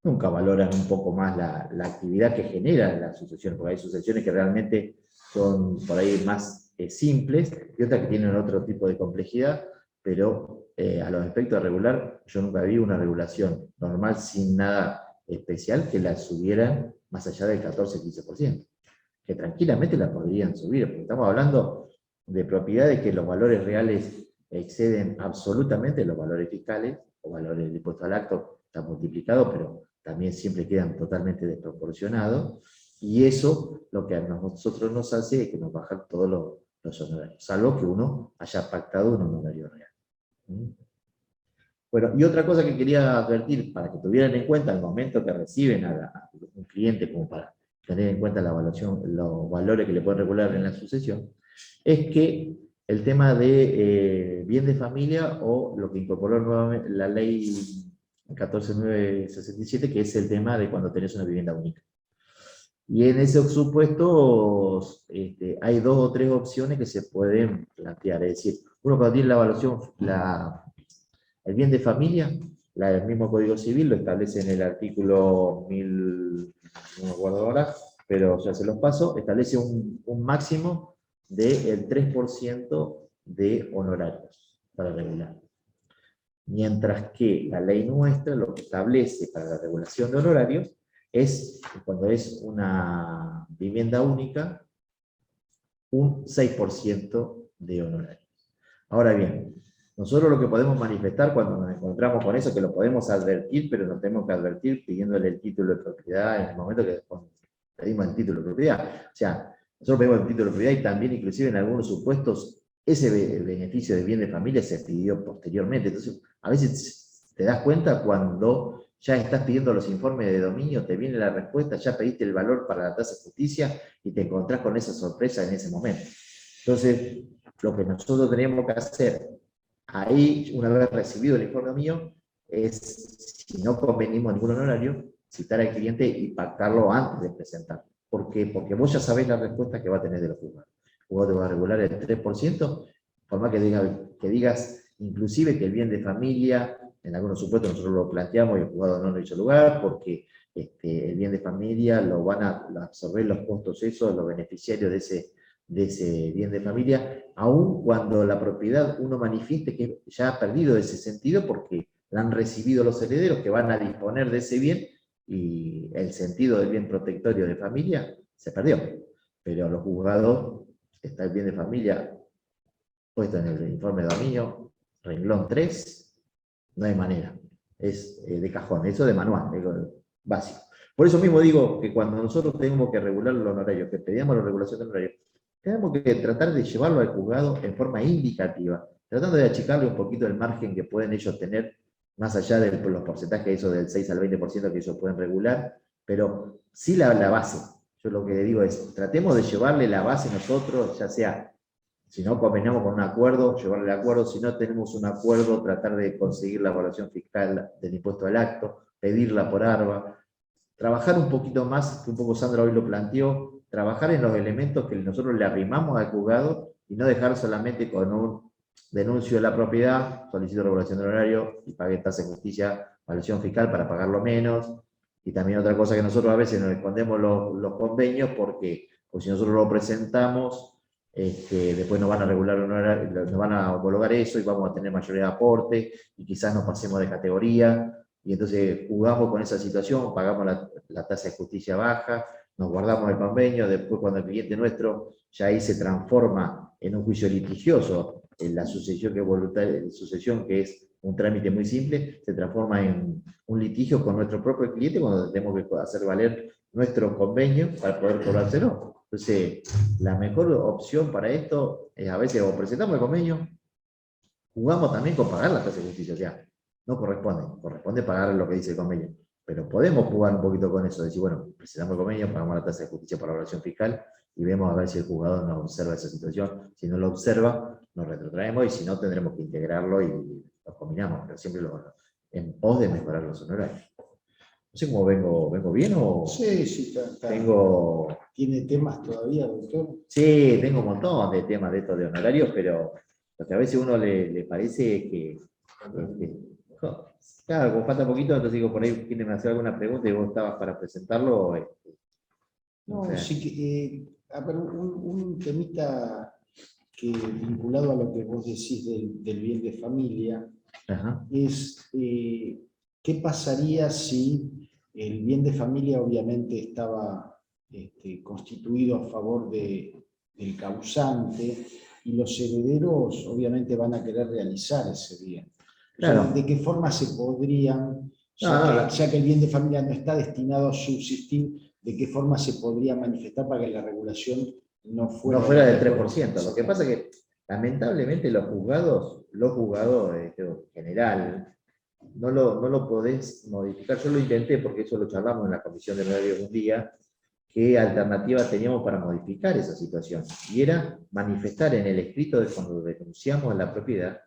S4: nunca valoran un poco más la actividad que genera la sucesión, porque hay sucesiones que realmente son por ahí más simples y otras que tienen otro tipo de complejidad, pero a los efectos de regular, yo nunca vi una regulación normal sin nada especial que la subieran más allá del 14-15%, que tranquilamente la podrían subir, porque estamos hablando de propiedades que los valores reales exceden absolutamente los valores fiscales, o valores del impuesto al acto está multiplicado, pero también siempre quedan totalmente desproporcionados, y eso lo que a nosotros nos hace es que nos bajan todos los honorarios, salvo que uno haya pactado un honorario real. Bueno, y otra cosa que quería advertir, para que tuvieran en cuenta al momento que reciben a un cliente, como para tener en cuenta la evaluación, los valores que le pueden regular en la sucesión, es que el tema de bien de familia, o lo que incorporó nuevamente la ley 14.967, que es el tema de cuando tenés una vivienda única. Y en esos supuestos hay 2 o 3 opciones que se pueden plantear. Es decir, uno cuando tiene la evaluación, el bien de familia, el mismo Código Civil lo establece en el artículo 1000, no me acuerdo ahora, pero ya se los paso, establece un máximo del 3% de honorarios para regular. Mientras que la ley nuestra lo que establece para la regulación de honorarios es, cuando es una vivienda única, un 6% de honorarios. Ahora bien, nosotros lo que podemos manifestar cuando nos encontramos con eso, que lo podemos advertir, pero nos tenemos que advertir pidiéndole el título de propiedad en el momento que pedimos el título de propiedad. O sea, nosotros pedimos el título de propiedad y también inclusive en algunos supuestos ese beneficio de bien de familia se pidió posteriormente. Entonces, a veces te das cuenta cuando ya estás pidiendo los informes de dominio, te viene la respuesta, ya pediste el valor para la tasa de justicia y te encontrás con esa sorpresa en ese momento. Entonces, lo que nosotros tenemos que hacer ahí, una vez recibido el informe mío, es, si no convenimos ningún honorario, citar al cliente y pactarlo antes de presentarlo. ¿Por qué? Porque vos ya sabés la respuesta que va a tener de los juzgados. El juzgado te va a regular el 3%, por más que digas inclusive que el bien de familia, en algunos supuestos nosotros lo planteamos y el juzgado no lo hizo lugar, porque el bien de familia lo van a absorber los costos esos, los beneficiarios de ese bien de familia, aun cuando la propiedad uno manifieste que ya ha perdido ese sentido porque la han recibido los herederos que van a disponer de ese bien y el sentido del bien protectorio de familia se perdió. Pero los juzgados, está el bien de familia puesto en el informe de dominio, renglón 3, no hay manera, es de cajón, eso de manual, básico. Por eso mismo digo que cuando nosotros tenemos que regular los honorarios, que pedíamos la regulación de honorarios, tenemos que tratar de llevarlo al juzgado en forma indicativa, tratando de achicarle un poquito el margen que pueden ellos tener, más allá de los porcentajes esos del 6 al 20% que ellos pueden regular, pero sí la base. Yo lo que digo es, tratemos de llevarle la base nosotros, ya sea, si no convenamos con un acuerdo, llevarle el acuerdo, si no tenemos un acuerdo, tratar de conseguir la evaluación fiscal del impuesto al acto, pedirla por ARBA, trabajar un poquito más, que un poco Sandra hoy lo planteó, trabajar en los elementos que nosotros le arrimamos al juzgado y no dejar solamente con un denuncio de la propiedad, solicito regulación del horario y pague tasa de justicia, evaluación fiscal para pagarlo menos. Y también otra cosa que nosotros a veces nos escondemos los convenios porque si nosotros lo presentamos, después nos van a regular honorario, nos van a homologar eso y vamos a tener mayoría de aporte y quizás nos pasemos de categoría. Y entonces jugamos con esa situación, pagamos la tasa de justicia baja, nos guardamos el convenio, después cuando el cliente nuestro ya ahí se transforma en un juicio litigioso, en la sucesión que es voluntaria, sucesión que es un trámite muy simple, se transforma en un litigio con nuestro propio cliente cuando tenemos que hacer valer nuestro convenio para poder cobrárselo. Entonces, la mejor opción para esto es a veces o presentamos el convenio, jugamos también con pagar la tasa de justicia, o sea, no corresponde pagar lo que dice el convenio, pero podemos jugar un poquito con eso, decir, bueno, presentamos el convenio, pagamos la tasa de justicia para evaluación fiscal y vemos a ver si el juzgado nos observa esa situación. Si no lo observa, nos retrotraemos y si no, tendremos que integrarlo y lo combinamos, pero siempre en pos de mejorar los honorarios. No sé cómo vengo bien o...
S5: Sí, está. ¿Tiene temas todavía, doctor?
S4: Sí, tengo un montón de temas de estos de honorarios, pero lo que a veces uno le parece que Claro, como falta poquito, entonces digo, por ahí quieren hacer alguna pregunta y vos estabas para presentarlo.
S5: No,
S4: o sea,
S5: sí que, a ver, un temita que vinculado a lo que vos decís del bien de familia,
S4: ajá.
S5: es qué pasaría si el bien de familia obviamente estaba constituido a favor del causante y los herederos obviamente van a querer realizar ese bien. O sea,
S4: Claro.
S5: ¿de qué forma se podrían,
S4: No,
S5: ya que el bien de familia no está destinado a subsistir, de qué forma se podría manifestar para que la regulación no fuera,
S4: no fuera del
S5: de
S4: 3%. Lo que pasa es que, lamentablemente, los juzgados en general, no lo podés modificar. Yo lo intenté porque eso lo charlamos en la comisión de honorarios un día, qué alternativa teníamos para modificar esa situación. Y era manifestar en el escrito de cuando denunciamos la propiedad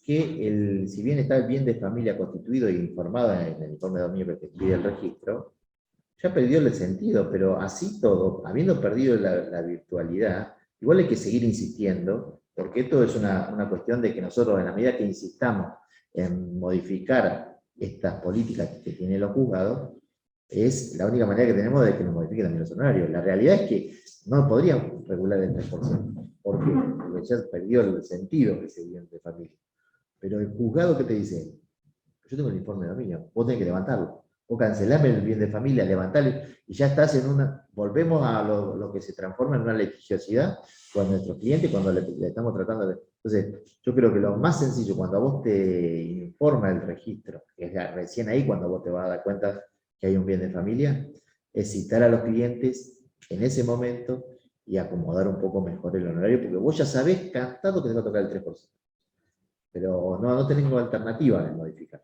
S4: que si bien está el bien de familia constituido e informado en el informe de dominio que pide el registro, ya perdió el sentido, pero así todo, habiendo perdido la virtualidad, igual hay que seguir insistiendo, porque esto es una cuestión de que nosotros, en la medida que insistamos en modificar estas políticas que tienen los juzgados, es la única manera que tenemos de que nos modifiquen también los honorarios. La realidad es que no podrían regular el 3%. ¿Por qué? Porque ya perdió el sentido de ese bien de familia. Pero el juzgado, ¿qué te dice? Yo tengo el informe de dominio, vos tenés que levantarlo. Vos cancelame el bien de familia, levantalo, y ya estás en una... Volvemos a lo que se transforma en una litigiosidad con nuestros clientes cuando le estamos tratando de... Entonces, yo creo que lo más sencillo, cuando a vos te informa el registro, que es recién ahí cuando vos te vas a dar cuenta que hay un bien de familia, es citar a los clientes en ese momento y acomodar un poco mejor el honorario, porque vos ya sabés cantado que te va a tocar el 3%. Pero no tengo alternativa de modificar.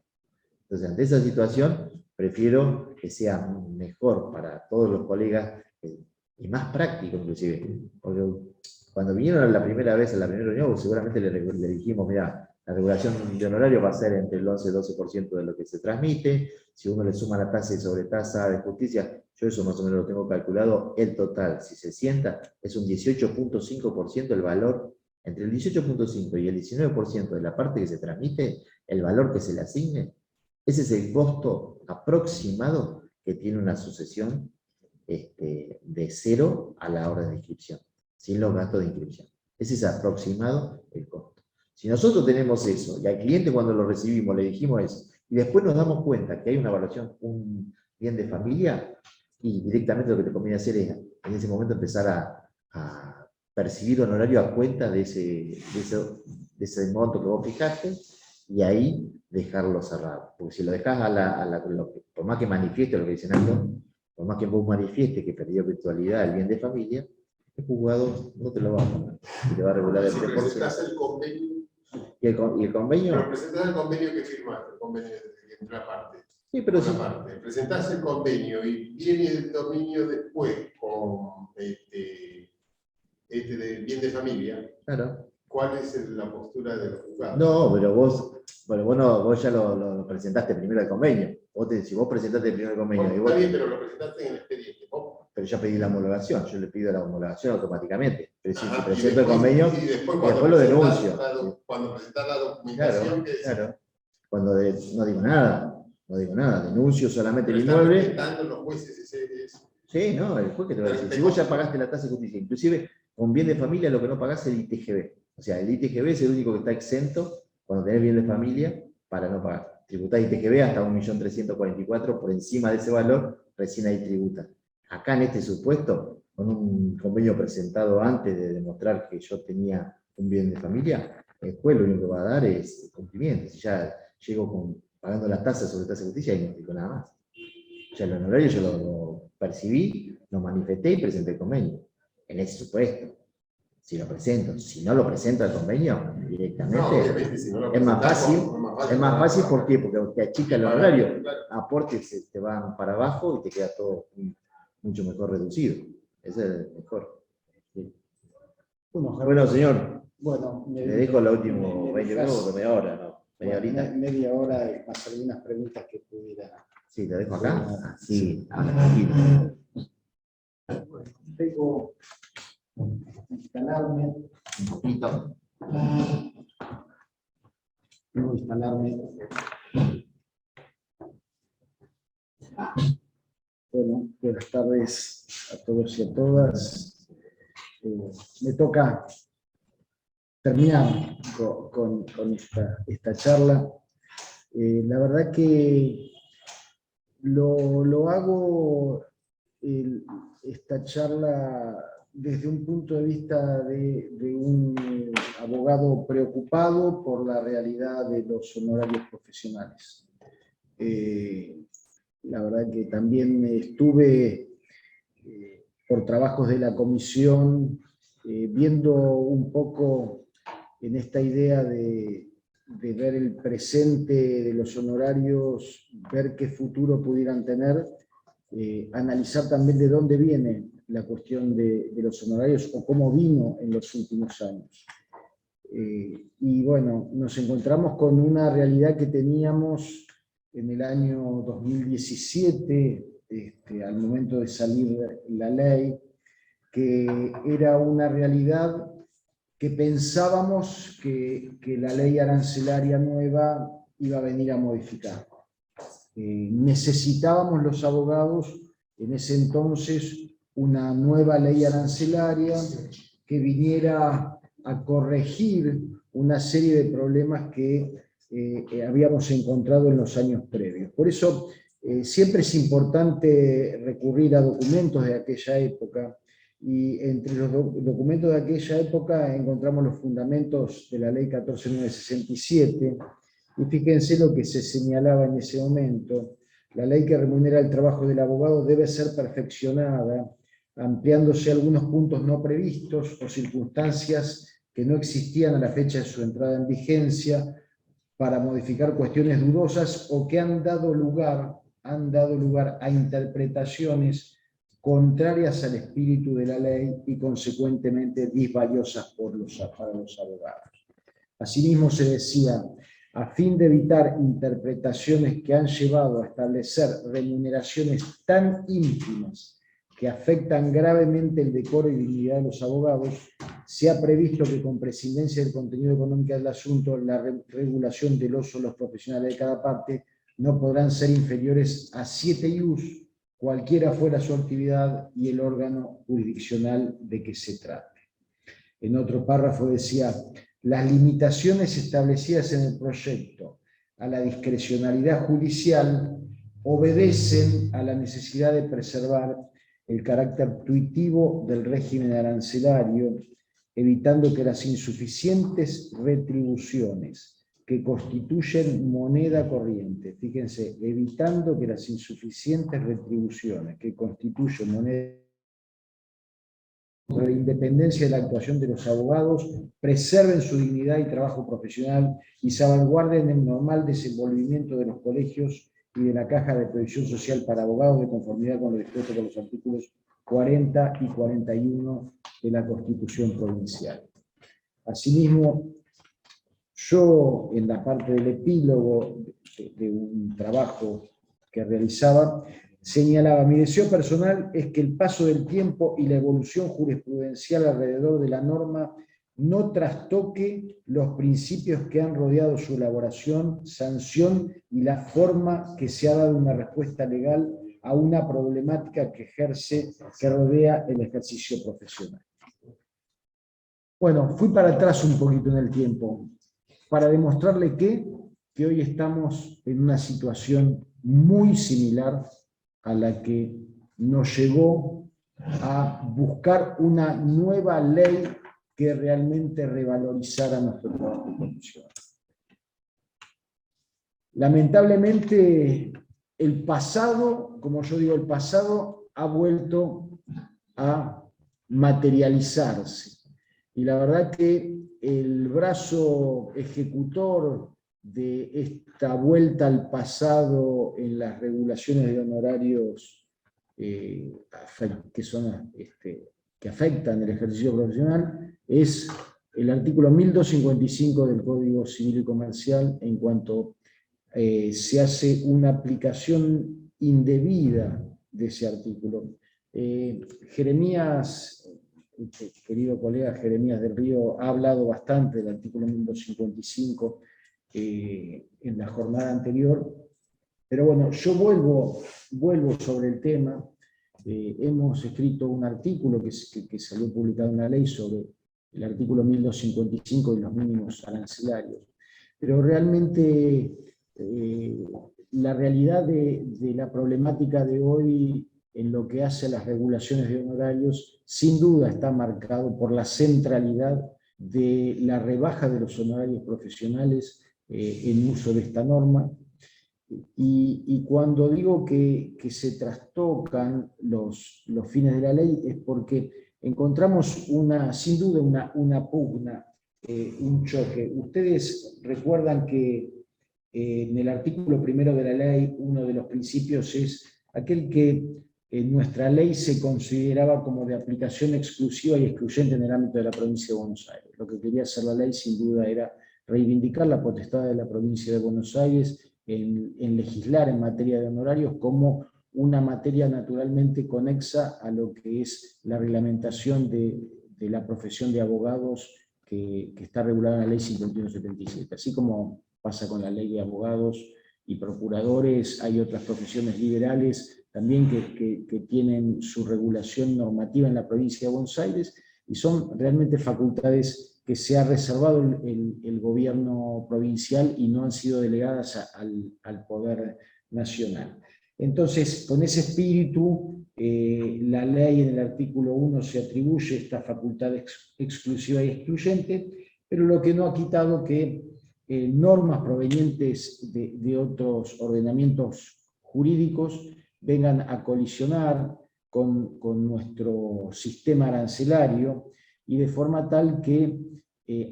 S4: Entonces, ante esa situación, prefiero que sea mejor para todos los colegas y más práctico inclusive. Porque cuando vinieron la primera vez a la primera reunión, seguramente le dijimos, mira, la regulación de honorario va a ser entre el 11 y el 12% de lo que se transmite. Si uno le suma la tasa y sobretasa de justicia, yo eso más o menos lo tengo calculado, el total, si se sienta, es un 18.5% el valor, entre el 18.5 y el 19% de la parte que se transmite, el valor que se le asigne. Ese es el costo aproximado que tiene una sucesión de 0 a la hora de inscripción, sin los gastos de inscripción. Ese es aproximado el costo. Si nosotros tenemos eso, y al cliente cuando lo recibimos le dijimos eso, y después nos damos cuenta que hay una evaluación, un bien de familia, y directamente lo que te conviene hacer es en ese momento empezar a percibir honorario a cuenta de ese monto que vos fijaste, y ahí dejarlo cerrado. Porque si lo dejas por más que manifieste lo que dicen algo, por más que vos manifieste que perdió virtualidad el bien de familia, el juzgado no te lo va a poner. Y te va a regular el 3%.
S6: Si presentas el convenio.
S4: ¿Y el convenio?
S6: Pero presentas el convenio que firmaste, el convenio de parte.
S4: Sí, pero sí.
S6: Presentás el convenio y viene el dominio después con del bien de familia.
S4: Claro.
S6: ¿Cuál es la postura de los juzgados?
S4: No, pero vos ya lo presentaste primero el convenio. Si vos presentaste primero el convenio.
S6: Bueno, está bien, pero lo presentaste en el expediente.
S4: Pero ya pedí la homologación, yo le pido la homologación automáticamente. Pero si presento
S6: después,
S4: el convenio,
S6: y después
S4: lo denuncio.
S6: Cuando presentás la documentación,
S4: claro. Cuando no digo nada, denuncio solamente el
S6: pero
S4: inmueble.
S6: están respetando los jueces eso.
S4: Sí, no, el juez que te va a decir. Si vos ya pagaste la tasa de justicia, inclusive con bien de familia lo que no pagás es el ITGB. O sea, el ITGB es el único que está exento cuando tenés bien de familia para no pagar. Tributás ITGB hasta 1.344.000, por encima de ese valor, recién ahí tributa. Acá en este supuesto, con un convenio presentado antes de demostrar que yo tenía un bien de familia, el juez lo único que va a dar es cumplimiento. Si ya llego pagando las tasas sobre tasa de justicia, y no digo nada más. Ya el honorario yo lo percibí, lo manifesté y presenté el convenio. En ese supuesto. Si lo presento, si no lo presento al convenio directamente,
S6: si no
S4: es más fácil. ¿Por qué? Porque te achica el honorario, aportes te van para abajo y te queda todo mucho mejor reducido. Ese es el mejor. Sí. Bueno, señor, le dejo la última 20 minutos, media hora, ¿no?
S5: Media hora y más algunas preguntas que pudiera.
S4: Sí, te dejo acá. Sí,
S5: Tengo instalarme.
S4: un poquito.
S5: Tengo instalarme Bueno, buenas tardes a todos y a todas. Me toca terminar con esta charla. La verdad que lo hago esta charla desde un punto de vista de un abogado preocupado por la realidad de los honorarios profesionales. La verdad que también estuve por trabajos de la comisión viendo un poco en esta idea de ver el presente de los honorarios, ver qué futuro pudieran tener, analizar también de dónde viene la cuestión de los honorarios o cómo vino en los últimos años. Y bueno, nos encontramos con una realidad que teníamos en el año 2017, al momento de salir la ley, que era una realidad que pensábamos que la ley arancelaria nueva iba a venir a modificar. Necesitábamos los abogados en ese entonces una nueva ley arancelaria que viniera a corregir una serie de problemas que habíamos encontrado en los años previos. Por eso siempre es importante recurrir a documentos de aquella época, y entre los documentos de aquella época encontramos los fundamentos de la ley 14.967, y fíjense lo que se señalaba en ese momento: la ley que remunera el trabajo del abogado debe ser perfeccionada, ampliándose algunos puntos no previstos o circunstancias que no existían a la fecha de su entrada en vigencia, para modificar cuestiones dudosas o que han dado lugar a interpretaciones contrarias al espíritu de la ley y consecuentemente disvaliosas para los abogados. Asimismo se decía: a fin de evitar interpretaciones que han llevado a establecer remuneraciones tan ínfimas que afectan gravemente el decoro y dignidad de los abogados, se ha previsto que, con prescindencia del contenido económico del asunto, la regulación de los profesionales de cada parte no podrán ser inferiores a 7 ius, cualquiera fuera su actividad y el órgano jurisdiccional de que se trate. En otro párrafo decía: las limitaciones establecidas en el proyecto a la discrecionalidad judicial obedecen a la necesidad de preservar el carácter tuitivo del régimen arancelario, evitando que las insuficientes retribuciones que constituyen moneda corriente, fíjense, evitando que las insuficientes retribuciones que constituyen moneda de la independencia de la actuación de los abogados, preserven su dignidad y trabajo profesional y salvaguarden el normal desenvolvimiento de los colegios y de la Caja de Previsión Social para Abogados, de conformidad con lo dispuesto por los artículos 40 y 41 de la Constitución Provincial. Asimismo, yo, en la parte del epílogo de un trabajo que realizaba, señalaba: mi deseo personal es que el paso del tiempo y la evolución jurisprudencial alrededor de la norma no trastoque los principios que han rodeado su elaboración, sanción y la forma que se ha dado una respuesta legal a una problemática que rodea el ejercicio profesional. Bueno, fui para atrás un poquito en el tiempo para demostrarle que hoy estamos en una situación muy similar a la que nos llevó a buscar una nueva ley que realmente revalorizara nuestro trabajo profesional. Lamentablemente, el pasado, como yo digo, el pasado ha vuelto a materializarse. Y la verdad que el brazo ejecutor de esta vuelta al pasado en las regulaciones de honorarios que afectan el ejercicio profesional es el artículo 1255 del Código Civil y Comercial, en cuanto se hace una aplicación indebida de ese artículo. Jeremías, querido colega Jeremías del Río, ha hablado bastante del artículo 1255 en la jornada anterior, Pero bueno, yo vuelvo sobre el tema. Hemos escrito un artículo que salió publicado en la ley sobre el artículo 1255 y los mínimos arancelarios. Pero realmente la realidad de la problemática de hoy en lo que hace a las regulaciones de honorarios, sin duda está marcado por la centralidad de la rebaja de los honorarios profesionales en uso de esta norma. Y cuando digo que se trastocan los fines de la ley es porque encontramos sin duda una pugna, un choque. Ustedes recuerdan que en el artículo 1 de la ley, uno de los principios es aquel que en nuestra ley se consideraba como de aplicación exclusiva y excluyente en el ámbito de la provincia de Buenos Aires. Lo que quería hacer la ley sin duda era reivindicar la potestad de la provincia de Buenos Aires en legislar en materia de honorarios como una materia naturalmente conexa a lo que es la reglamentación de la profesión de abogados que está regulada en la ley 5177. Así como pasa con la ley de abogados y procuradores, hay otras profesiones liberales también que tienen su regulación normativa en la provincia de Buenos Aires y son realmente facultades que se ha reservado el gobierno provincial y no han sido delegadas al Poder Nacional. Entonces, con ese espíritu, la ley en el artículo 1 se atribuye esta facultad exclusiva y excluyente, pero lo que no ha quitado que normas provenientes de otros ordenamientos jurídicos vengan a colisionar con nuestro sistema arancelario y de forma tal que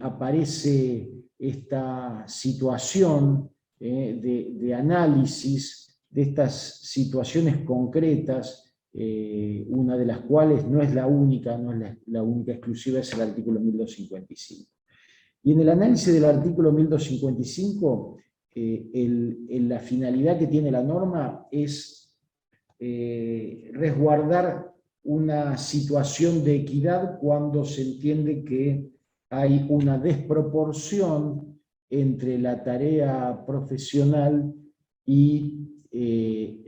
S5: aparece esta situación de análisis de estas situaciones concretas, una de las cuales no es la única, no es la única exclusiva, es el artículo 1255. Y en el análisis del artículo 1255, la finalidad que tiene la norma es resguardar una situación de equidad cuando se entiende que hay una desproporción entre la tarea profesional y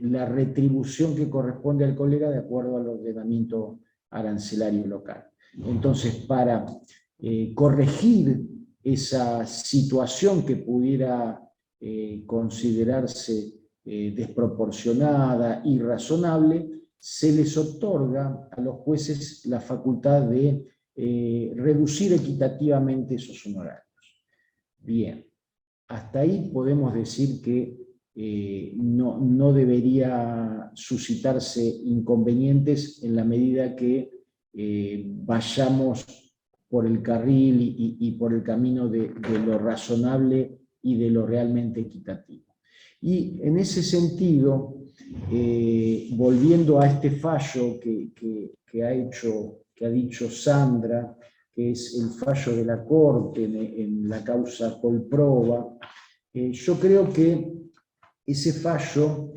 S5: la retribución que corresponde al colega de acuerdo al ordenamiento arancelario local. Entonces, para corregir esa situación que pudiera considerarse desproporcionada, irrazonable, se les otorga a los jueces la facultad de reducir equitativamente esos honorarios. Bien, hasta ahí podemos decir que no debería suscitarse inconvenientes en la medida que vayamos por el carril y por el camino de lo razonable y de lo realmente equitativo. Y en ese sentido, volviendo a este fallo que ha dicho Sandra, que es el fallo de la Corte en la causa Colprova, yo creo que ese fallo,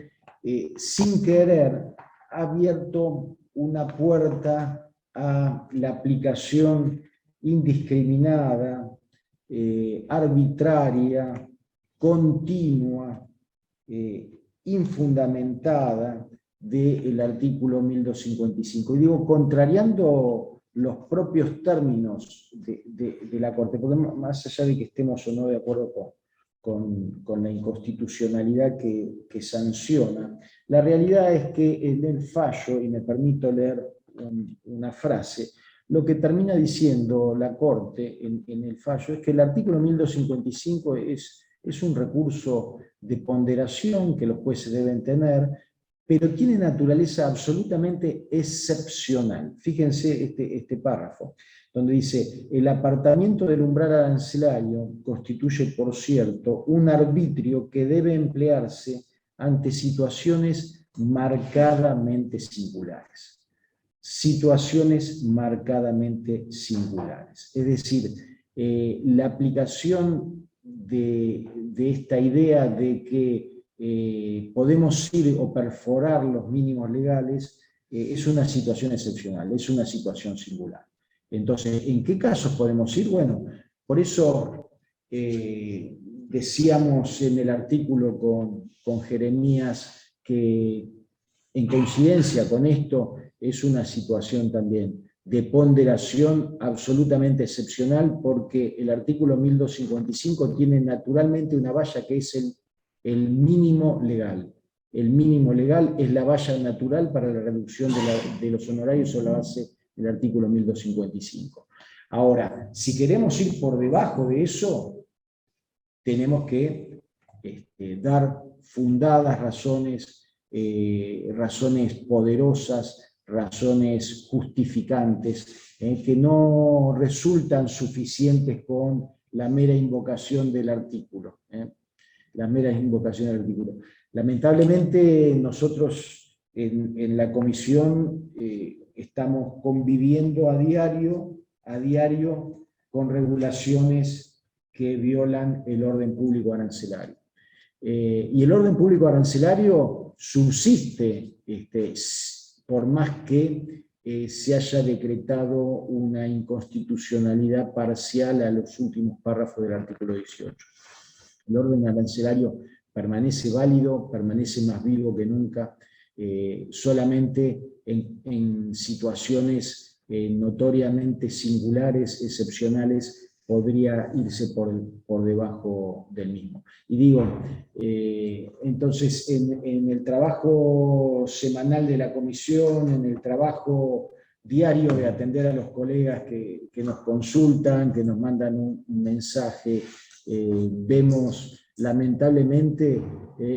S5: sin querer, ha abierto una puerta a la aplicación indiscriminada, arbitraria, continua, infundamentada del artículo 1255. Y digo, contrariando los propios términos de la Corte, porque más allá de que estemos o no de acuerdo con la inconstitucionalidad que sanciona, la realidad es que en el fallo, y me permito leer una frase, lo que termina diciendo la Corte en el fallo es que el artículo 1255 es un recurso de ponderación que los jueces deben tener, pero tiene naturaleza absolutamente excepcional. Fíjense este párrafo, donde dice: el apartamiento del umbral arancelario constituye, por cierto, un arbitrio que debe emplearse ante situaciones marcadamente singulares. Situaciones marcadamente singulares. Es decir, la aplicación de esta idea de que podemos ir o perforar los mínimos legales es una situación excepcional, es una situación singular. Entonces, ¿en qué casos podemos ir? Bueno, por eso decíamos en el artículo
S1: con Jeremías que en coincidencia con esto es una situación también de ponderación absolutamente excepcional, porque el artículo 1255 tiene naturalmente una valla que es el mínimo legal. El mínimo legal es la valla natural para la reducción de los honorarios sobre la base del artículo 1255. Ahora, si queremos ir por debajo de eso, tenemos que dar fundadas razones, razones poderosas, razones justificantes, que no resultan suficientes con la mera invocación del artículo. La mera invocación del artículo. Lamentablemente nosotros en la comisión estamos conviviendo a diario con regulaciones que violan el orden público arancelario. Y el orden público arancelario subsiste por más que se haya decretado una inconstitucionalidad parcial a los últimos párrafos del artículo 18. El orden arancelario permanece válido, permanece más vivo que nunca, solamente en situaciones notoriamente singulares, excepcionales, podría irse por debajo del mismo. Y digo, entonces en el trabajo semanal de la comisión, en el trabajo diario de atender a los colegas que nos consultan, que nos mandan un mensaje, vemos lamentablemente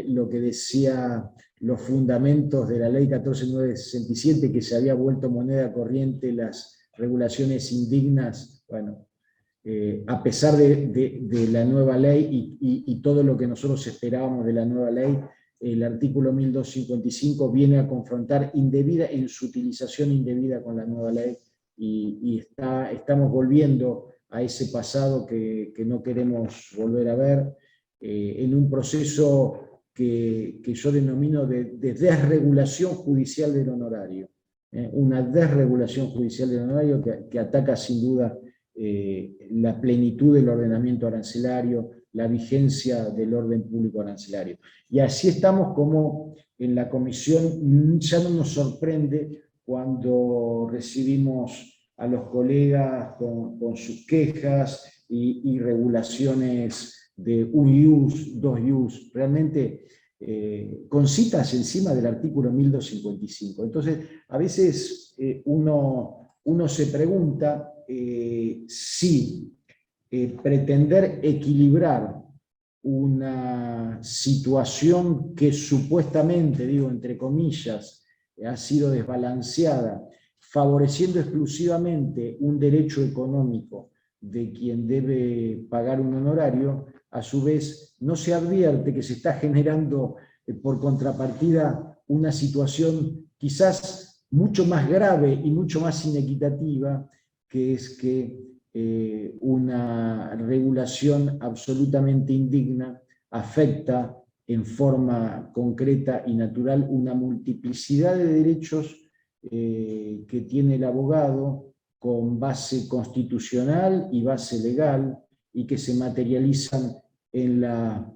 S1: lo que decía los fundamentos de la ley 14.967, que se había vuelto moneda corriente las regulaciones indignas. Bueno, a pesar de la nueva ley y todo lo que nosotros esperábamos de la nueva ley, el artículo 1255 viene a confrontar en su utilización indebida con la nueva ley, y estamos volviendo a ese pasado que no queremos volver a ver, en un proceso que yo denomino de desregulación judicial del honorario. Una desregulación judicial del honorario que ataca sin duda la plenitud del ordenamiento arancelario, la vigencia del orden público arancelario. Y así estamos como en la comisión. Ya no nos sorprende cuando recibimos a los colegas con sus quejas y regulaciones de un ius, dos ius, realmente con citas encima del artículo 1255. Entonces, a veces uno se pregunta si pretender equilibrar una situación que supuestamente, digo entre comillas, ha sido desbalanceada, favoreciendo exclusivamente un derecho económico de quien debe pagar un honorario, a su vez no se advierte que se está generando por contrapartida una situación quizás mucho más grave y mucho más inequitativa, que es que una regulación absolutamente indigna afecta en forma concreta y natural una multiplicidad de derechos que tiene el abogado con base constitucional y base legal, y que se materializan en la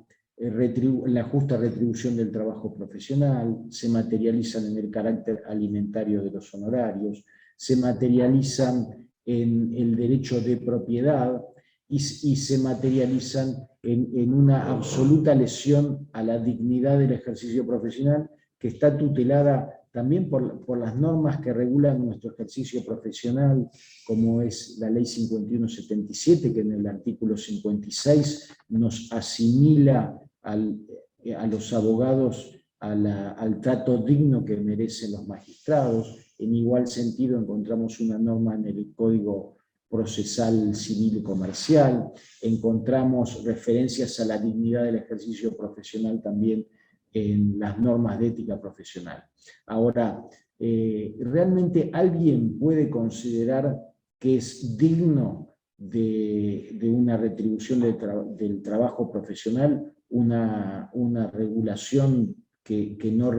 S1: justa retribución del trabajo profesional, se materializan en el carácter alimentario de los honorarios, se materializan en el derecho de propiedad y se materializan en una absoluta lesión a la dignidad del ejercicio profesional, que está tutelada también por las normas que regulan nuestro ejercicio profesional, como es la Ley 5177, que en el artículo 56 nos asimila a los abogados al trato digno que merecen los magistrados. En igual sentido encontramos una norma en el Código Procesal Civil y Comercial, encontramos referencias a la dignidad del ejercicio profesional también en las normas de ética profesional. Ahora, ¿realmente alguien puede considerar que es digno de una retribución del trabajo profesional una regulación que no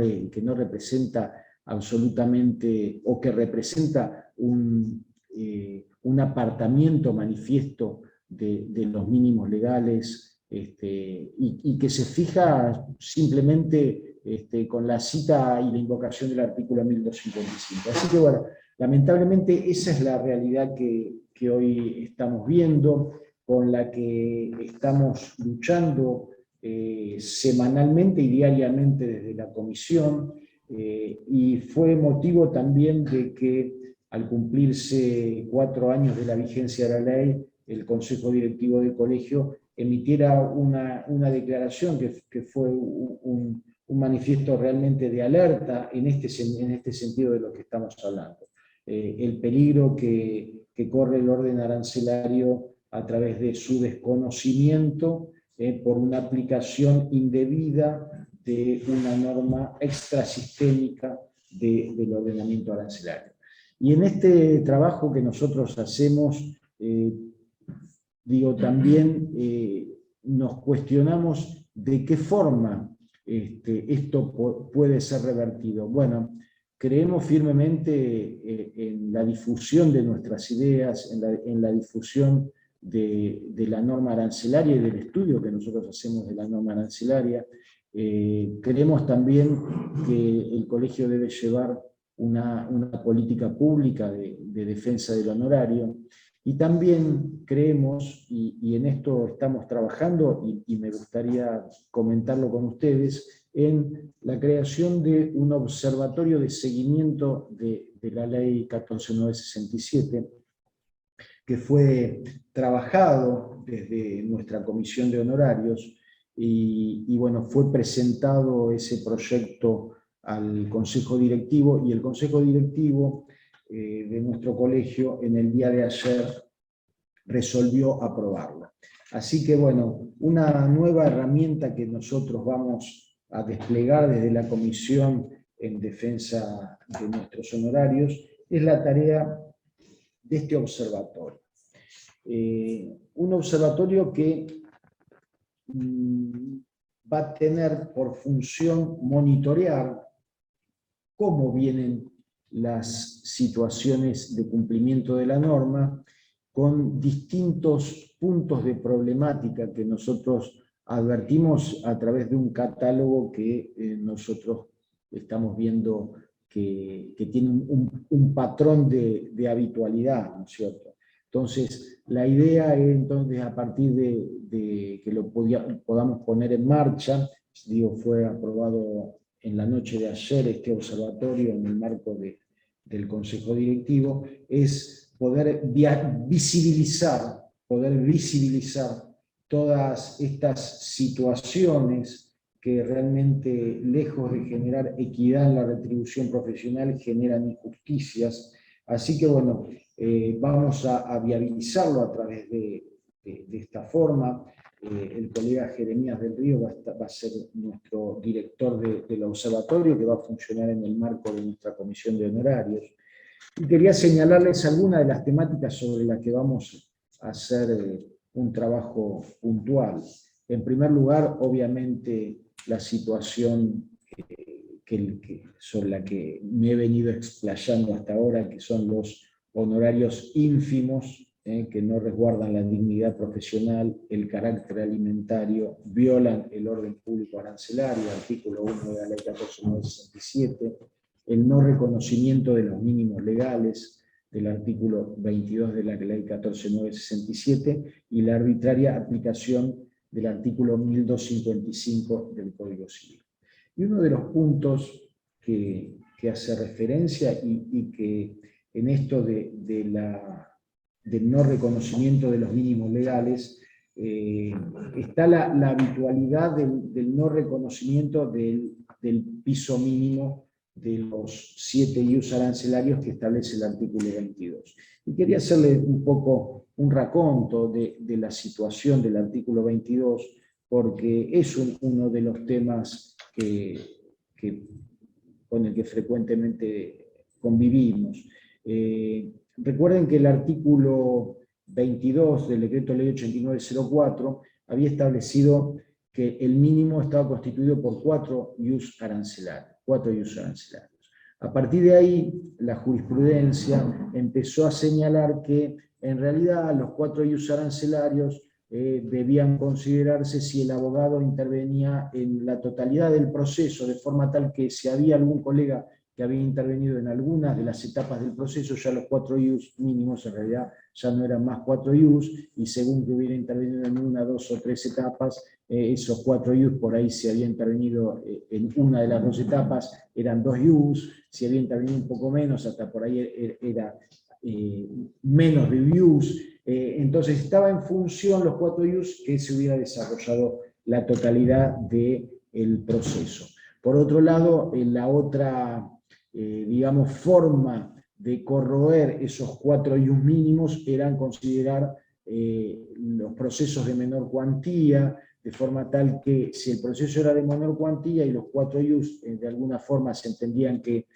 S1: representa absolutamente, o que representa un apartamiento manifiesto de los mínimos legales,
S5: y que se fija simplemente con la cita y la invocación del artículo 1255. Así que bueno, lamentablemente esa es la realidad que hoy estamos viendo, con la que estamos luchando semanalmente y diariamente desde la comisión, y fue motivo también de que al cumplirse 4 años de la vigencia de la ley, el Consejo Directivo del Colegio emitiera una declaración que fue un manifiesto realmente de alerta en este sentido de lo que estamos hablando. El peligro que corre el orden arancelario a través de su desconocimiento por una aplicación indebida de una norma extrasistémica del ordenamiento arancelario. Y en este trabajo que nosotros hacemos, también nos cuestionamos de qué forma esto puede ser revertido. Bueno, creemos firmemente en la difusión de nuestras ideas, en la difusión de la norma arancelaria y del estudio que nosotros hacemos de la norma arancelaria. Creemos también que el colegio debe llevar una política pública de defensa del honorario, y también creemos, y en esto estamos trabajando, y me gustaría comentarlo con ustedes, en la creación de un observatorio de seguimiento de la ley 14967, que fue trabajado desde nuestra comisión de honorarios, y bueno, fue presentado ese proyecto al Consejo Directivo, y el Consejo Directivo de nuestro colegio en el día de ayer resolvió aprobarlo. Así que bueno, una nueva herramienta que nosotros vamos a desplegar desde la Comisión en Defensa de nuestros honorarios es la tarea de este observatorio. Un observatorio que va a tener por función monitorear cómo vienen las situaciones de cumplimiento de la norma, con distintos puntos de problemática que nosotros advertimos a través de un catálogo que nosotros estamos viendo que tiene un patrón de habitualidad, ¿no es cierto? Entonces, la idea es entonces, a partir de que lo podamos poner en marcha, fue aprobado en la noche de ayer este observatorio en el marco del Consejo Directivo, es poder visibilizar todas estas situaciones que realmente, lejos de generar equidad en la retribución profesional, generan injusticias. Así que bueno, vamos a viabilizarlo a través de esta forma. El colega Jeremías del Río va a ser nuestro director del observatorio, que va a funcionar en el marco de nuestra comisión de honorarios. Y quería señalarles algunas de las temáticas sobre las que vamos a hacer un trabajo puntual. En primer lugar, obviamente, la situación sobre la que me he venido explayando hasta ahora, que son los honorarios ínfimos, que no resguardan la dignidad profesional, el carácter alimentario, violan el orden público arancelario, artículo 1 de la ley 14967, el no reconocimiento de los mínimos legales, del artículo 22 de la ley 14967, y la arbitraria aplicación del artículo 1255 del Código Civil. Y uno de los puntos que hace referencia, y que en esto del no reconocimiento de los mínimos legales, está la habitualidad del no reconocimiento del piso mínimo de los 7 ius arancelarios que establece el artículo 22. Y quería hacerle un poco un raconto de la situación del artículo 22, porque es uno de los temas con el que frecuentemente convivimos. Recuerden que el artículo 22 del decreto ley 8904 había establecido que el mínimo estaba constituido por 4 ius arancelarios. A partir de ahí, la jurisprudencia empezó a señalar que en realidad los 4 ius arancelarios
S1: debían considerarse si el abogado intervenía en la totalidad del proceso, de forma tal que si había algún colega que había intervenido en algunas de las etapas del proceso, ya los 4 IUs mínimos en realidad ya no eran más 4 IUs, y según que hubiera intervenido en una, 2 o 3 etapas, esos 4 IUs por ahí si había intervenido en una de las 2 etapas eran 2 IUs, si había intervenido un poco menos, hasta por ahí era menos de IUs. Entonces estaba en función los 4 IUs que se hubiera desarrollado la totalidad del proceso. Por otro lado, la otra, digamos, forma de corroer esos 4 IUs mínimos eran considerar los procesos de menor cuantía, de forma tal que si el proceso era de menor cuantía y los 4 IUs de alguna forma se entendían que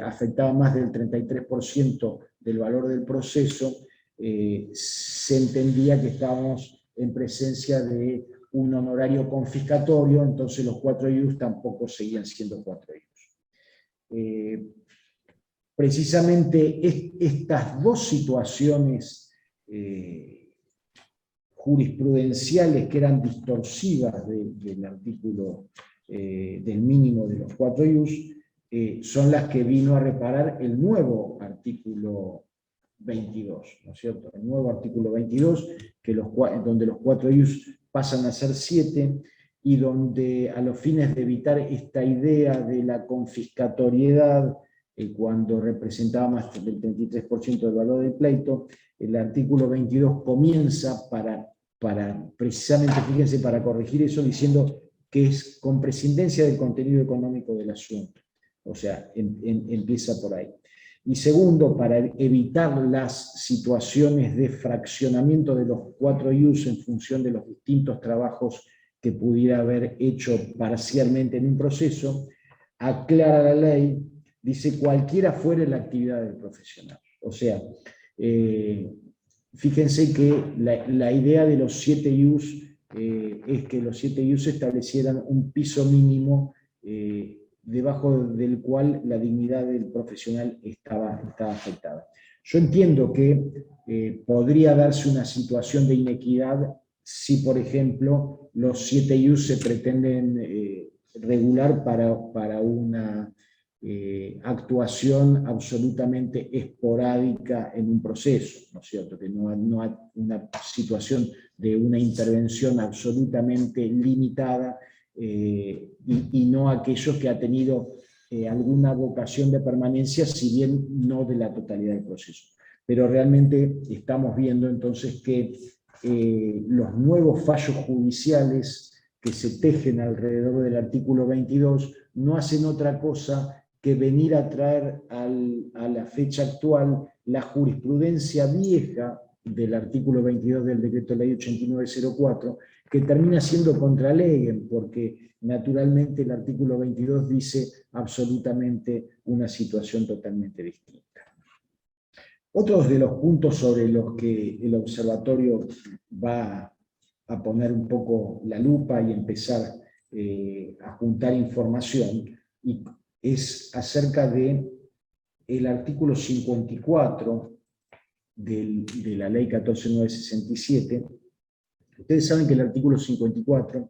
S1: afectaban más del 33% del valor del proceso, se entendía que estábamos en presencia de un honorario confiscatorio, entonces los 4 IUs tampoco seguían siendo 4 IUs. Precisamente estas dos situaciones jurisprudenciales que eran distorsivas del artículo del mínimo de los 4 IUs son las que vino a reparar el nuevo artículo 22, ¿no es cierto? El nuevo artículo 22, donde los 4 IUs pasan a ser 7, y donde a los fines de evitar esta idea de la confiscatoriedad, cuando representaba más del 33% del valor del pleito, el artículo 22 comienza precisamente, fíjense, para corregir eso, diciendo que es con prescindencia del contenido económico del asunto. O sea, empieza por ahí. Y segundo, para evitar las situaciones de fraccionamiento de los 4 IUs en función de los distintos trabajos que pudiera haber hecho parcialmente en un proceso, aclara la ley, dice cualquiera fuere la actividad del profesional. O sea, fíjense que la idea de los 7 IUs es que los 7 IUs establecieran un piso mínimo debajo del cual la dignidad del profesional estaba afectada. Yo entiendo que podría darse una situación de inequidad si, por ejemplo, los 7 IUs se pretenden regular para una actuación absolutamente esporádica en un proceso, ¿no es cierto? Que no hay una situación de una intervención absolutamente limitada, y no aquellos que ha tenido alguna vocación de permanencia, si bien no de la totalidad del proceso. Pero realmente estamos viendo entonces que los nuevos fallos judiciales que se tejen alrededor del artículo 22 no hacen otra cosa que venir a traer a la fecha actual la jurisprudencia vieja del artículo 22 del Decreto Ley 8904, que termina siendo contra legem, porque naturalmente el artículo 22 dice absolutamente una situación totalmente distinta. Otros de los puntos sobre los que el observatorio va a poner un poco la lupa y empezar a juntar información es acerca del artículo 54 de la Ley 14.967. Ustedes saben que el artículo 54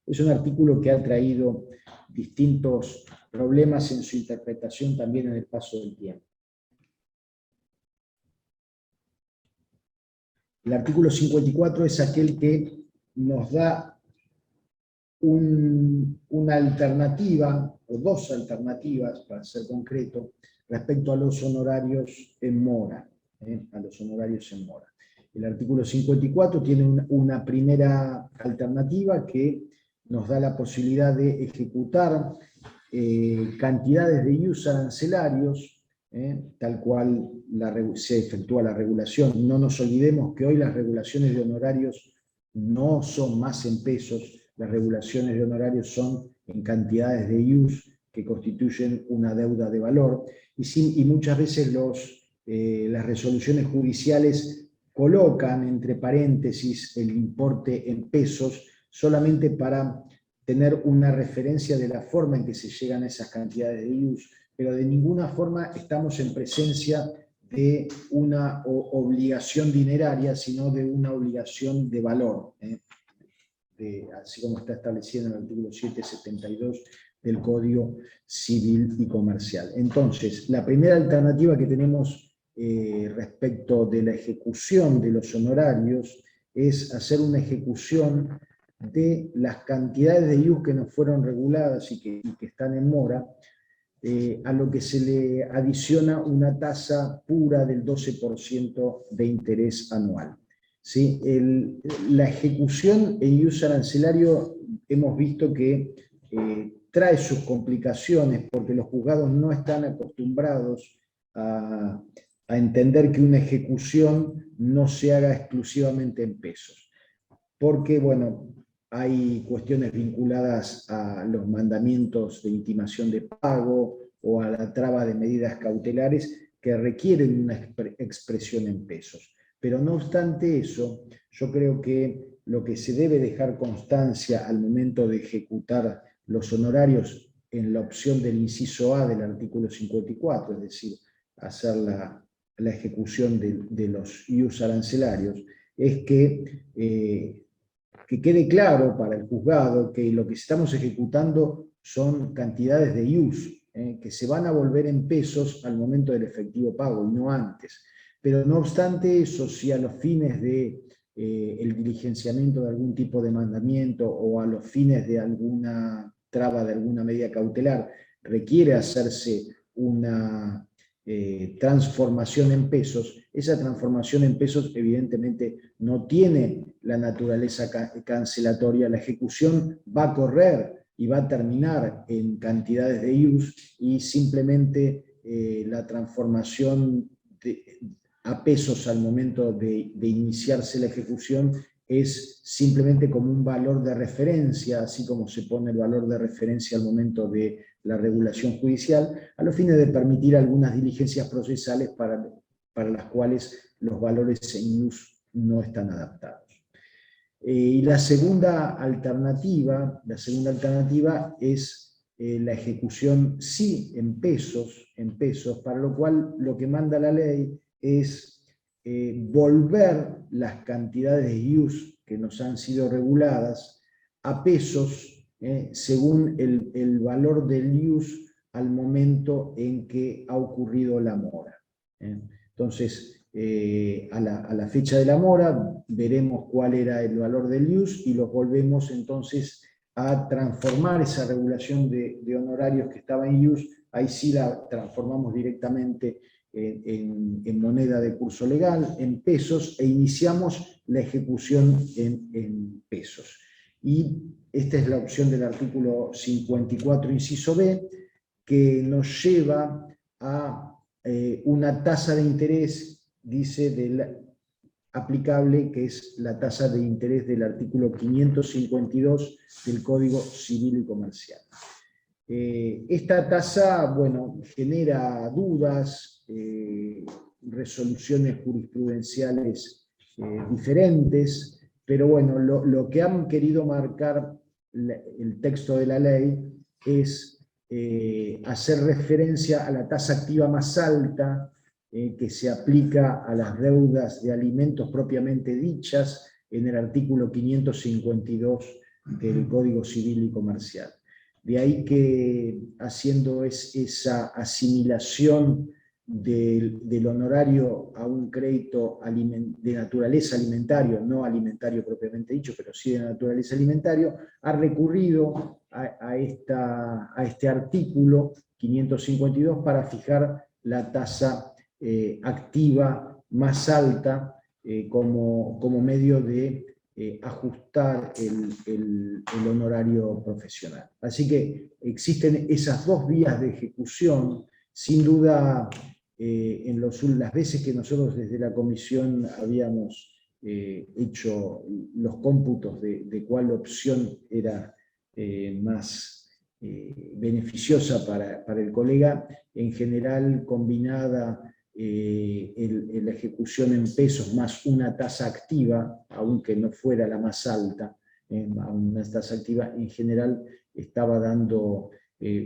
S1: es un artículo que ha traído distintos problemas en su interpretación también en el paso del tiempo. El artículo 54 es aquel que nos da una alternativa, o dos alternativas, para ser concreto, respecto a los honorarios en mora. A los honorarios en mora. El artículo 54 tiene una primera alternativa que nos da la posibilidad de ejecutar cantidades de IUs arancelarios, tal cual se efectúa la regulación. No nos olvidemos que hoy las regulaciones de honorarios no son más en pesos, las regulaciones de honorarios son en cantidades de IUs que constituyen una deuda de valor, y muchas veces las resoluciones judiciales colocan entre paréntesis el importe en pesos solamente para tener una referencia de la forma en que se llegan a esas cantidades de IUs, pero de ninguna forma estamos en presencia
S5: de una obligación dineraria, sino de una obligación de valor, así como está establecido en el artículo 772 del Código Civil y Comercial. Entonces, la primera alternativa que tenemos respecto de la ejecución de los honorarios es hacer una ejecución de las cantidades de IUS que no fueron reguladas y que están en mora, a lo que se le adiciona una tasa pura del 12% de interés anual. ¿Sí? La ejecución en IUS arancelario hemos visto que trae sus complicaciones porque los juzgados no están acostumbrados a entender que una ejecución no se haga exclusivamente en pesos. Porque, bueno, hay cuestiones vinculadas a los mandamientos de intimación de pago o a la traba de medidas cautelares que requieren una expresión en pesos. Pero no obstante eso, yo creo que lo que se debe dejar constancia al momento de ejecutar los honorarios en la opción del inciso A del artículo 54, es decir, hacer la ejecución de los IUS arancelarios, es que quede claro para el juzgado que lo que estamos ejecutando son cantidades de IUS, que se van a volver en pesos al momento del efectivo pago y no antes. Pero no obstante eso, si a los fines de el diligenciamiento de algún tipo de mandamiento o a los fines de alguna traba de alguna medida cautelar requiere hacerse una transformación en pesos, esa transformación en pesos evidentemente no tiene la naturaleza cancelatoria, la ejecución va a correr y va a terminar en cantidades de IUS y simplemente la transformación a pesos al momento de iniciarse la ejecución es simplemente como un valor de referencia, así como se pone el valor de referencia al momento de la regulación judicial, a los fines de permitir algunas diligencias procesales para las cuales los valores en IUS no están adaptados. Y la segunda alternativa es la ejecución sí en pesos, para lo cual lo que manda la ley es volver las cantidades de IUS que nos han sido reguladas a pesos según el valor del IUS al momento en que ha ocurrido la mora. Entonces, a la fecha de la mora veremos cuál era el valor del IUS y los volvemos entonces a transformar esa regulación de honorarios que estaba en IUS, ahí sí la transformamos directamente en moneda de curso legal, en pesos, e iniciamos la ejecución en pesos. Y esta es la opción del artículo 54, inciso B, que nos lleva a una tasa de interés, dice, aplicable, que es la tasa de interés del artículo 552 del Código Civil y Comercial. Esta tasa, bueno, genera dudas, resoluciones jurisprudenciales diferentes, pero bueno, lo que han querido marcar el texto de la ley es hacer referencia a la tasa activa más alta que se aplica a las deudas de alimentos propiamente dichas en el artículo 552 del Código Civil y Comercial. De ahí que haciendo esa asimilación del honorario a un crédito de naturaleza alimentario, no alimentario propiamente dicho, pero sí de naturaleza alimentario, ha recurrido a este artículo 552 para fijar la tasa activa más alta como medio de ajustar el honorario profesional. Así que existen esas dos vías de ejecución. Sin duda, en las veces que nosotros desde la comisión habíamos hecho los cómputos de cuál opción era más beneficiosa para el colega, en general combinada la ejecución en pesos más una tasa activa, aunque no fuera la más alta, una tasa activa en general estaba dando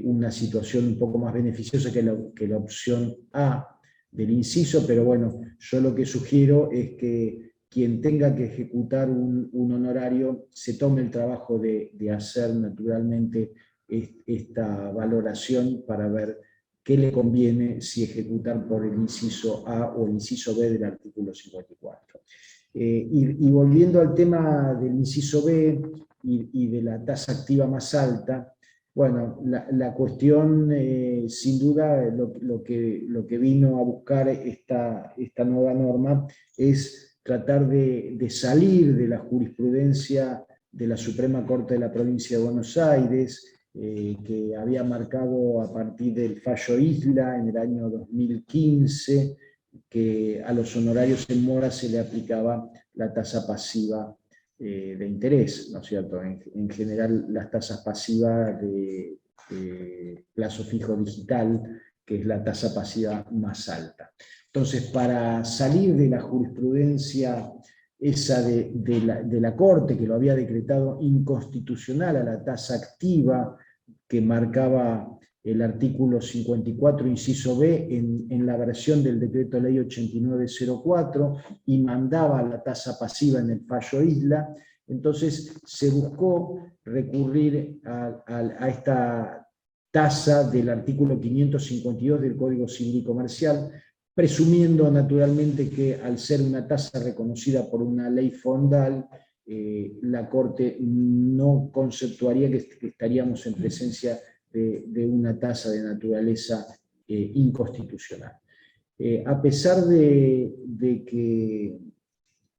S5: una situación un poco más beneficiosa que la opción A,
S1: del inciso, pero bueno, yo lo que sugiero es que quien tenga que ejecutar un honorario se tome el trabajo de hacer naturalmente esta valoración para ver qué le conviene, si ejecutar por el inciso A o el inciso B del artículo 54. Y volviendo al tema del inciso B y de la tasa activa más alta, bueno, la cuestión, sin duda, lo que vino a buscar esta nueva norma es tratar de salir de la jurisprudencia de la Suprema Corte de la Provincia de Buenos Aires, que había marcado a partir del fallo Isla en el año 2015, que a los honorarios en mora se le aplicaba la tasa pasiva de interés, ¿no es cierto? En general, las tasas pasivas de plazo fijo digital, que es la tasa pasiva más alta. Entonces, para salir de la jurisprudencia esa de la Corte, que lo había decretado inconstitucional a la tasa activa que marcaba el artículo 54, inciso B, en la versión del decreto ley 8904, y mandaba la tasa pasiva en el fallo Isla. Entonces se buscó recurrir a esta tasa del artículo 552 del Código Civil y Comercial, presumiendo naturalmente que al ser una tasa reconocida por una ley fondal, la Corte no conceptuaría que estaríamos en presencia de una tasa de naturaleza inconstitucional. A pesar de que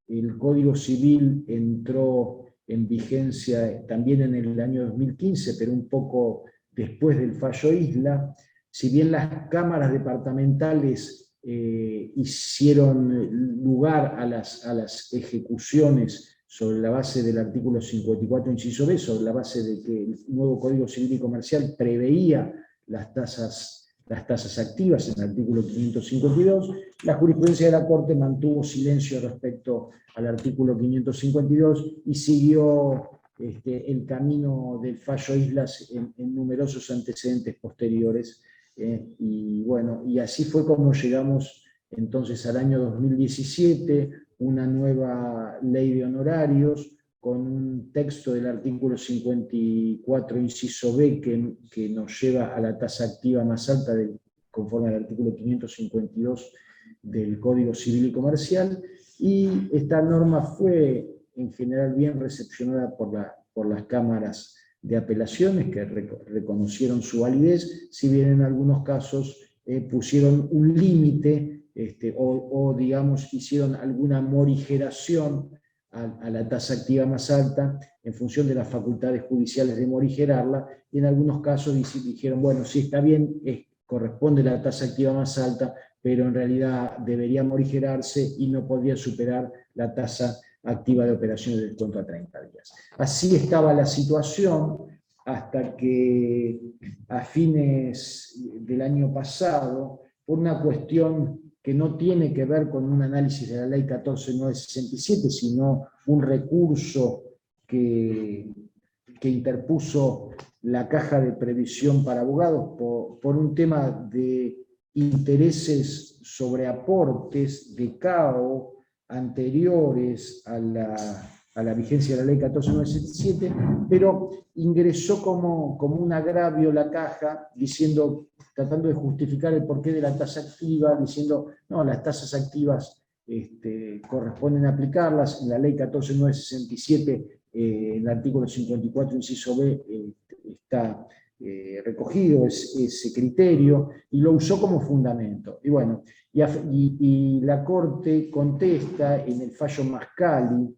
S1: el Código Civil entró en vigencia también en el año 2015, pero un poco después del fallo Isla, si bien las cámaras departamentales hicieron lugar a las ejecuciones sobre la base del artículo 54, inciso B, sobre la base de que el nuevo Código Civil y Comercial preveía las tasas activas en el artículo 552, la jurisprudencia de la Corte mantuvo silencio respecto al artículo 552 y siguió el camino del fallo Islas en numerosos antecedentes posteriores. Y bueno, y así fue como llegamos entonces al año 2017, una nueva ley de honorarios, con un texto del artículo 54, inciso B, que nos lleva a la tasa activa más alta conforme al artículo 552 del Código Civil y Comercial, y esta norma fue en general bien recepcionada por las cámaras de apelaciones, que reconocieron su validez, si bien en algunos casos pusieron un límite, o digamos hicieron alguna morigeración a la tasa activa más alta en función de las facultades judiciales de morigerarla, y en algunos casos dijeron, bueno, sí está bien, corresponde la tasa activa más alta, pero en realidad debería morigerarse y no podría superar la tasa activa de operaciones de descuento a 30 días. Así estaba la situación hasta que a fines del año pasado, por una cuestión que no tiene que ver con un análisis de la ley 14967, sino un recurso que interpuso la Caja de Previsión para Abogados por un tema de intereses sobre aportes de CAO anteriores a la vigencia de la ley 14967, pero ingresó como un agravio la Caja, tratando de justificar el porqué de la tasa activa, diciendo, no, las tasas activas corresponden aplicarlas, en la ley 14967, el artículo 54, inciso B, está recogido ese criterio, y lo usó como fundamento. Y bueno, y la Corte contesta en el fallo Mascali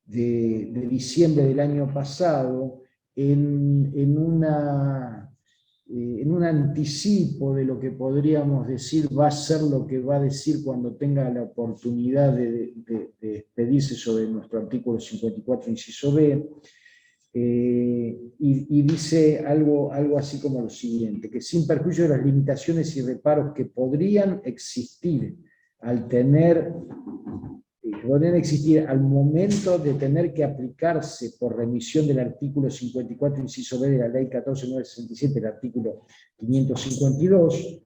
S1: de diciembre del año pasado, en un anticipo de lo que podríamos decir va a ser lo que va a decir cuando tenga la oportunidad de expedirse sobre nuestro artículo 54, inciso B, y dice algo así como lo siguiente, que sin perjuicio de las limitaciones y reparos que podrían existir al momento de tener que aplicarse por remisión del artículo 54, inciso B de la ley 14967, el artículo 552,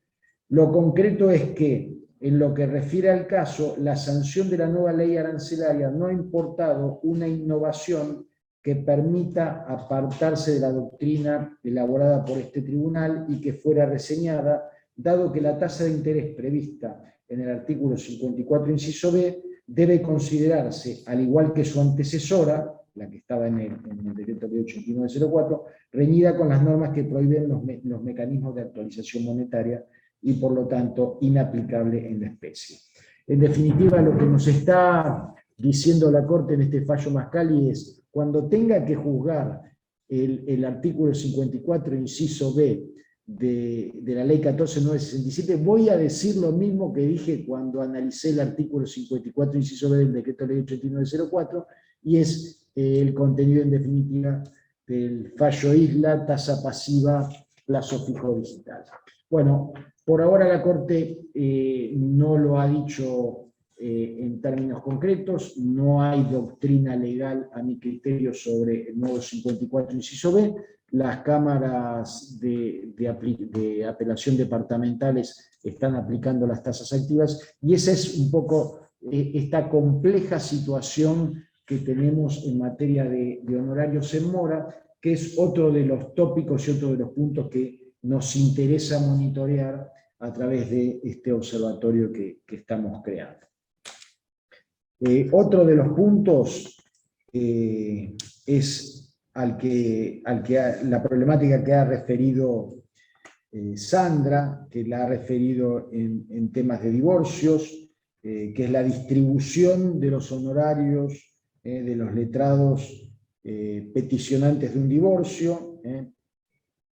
S1: lo concreto es que
S5: en lo que refiere al caso, la sanción de la nueva ley arancelaria no ha importado una innovación que permita apartarse de la doctrina elaborada por este tribunal y que fuera reseñada, dado que la tasa de interés prevista en el artículo 54, inciso B, debe considerarse, al igual que su antecesora, la que estaba en el decreto ley 8904, reñida con las normas que prohíben los mecanismos de actualización monetaria y por lo tanto inaplicable en la especie. En definitiva, lo que nos está diciendo la Corte en este fallo Mascali es, cuando tenga que juzgar el artículo 54, inciso B, de la ley 14.967, voy a decir lo mismo que dije cuando analicé el artículo 54, inciso B del decreto ley 8904, y es el contenido en definitiva del fallo Isla, tasa pasiva, plazo fijo digital. Bueno, por ahora la Corte no lo ha dicho en términos concretos, no hay doctrina legal a mi criterio sobre el nuevo 54 inciso B. Las cámaras de apelación departamentales están aplicando las tasas activas y esa es un poco esta compleja situación que tenemos en materia de honorarios en mora, que es otro de los tópicos y otro de los puntos que nos interesa monitorear a través de este observatorio que estamos creando. Otro de los puntos es la problemática que ha referido Sandra, que la ha referido en temas de divorcios, que es la distribución de los honorarios de los letrados peticionantes de un divorcio,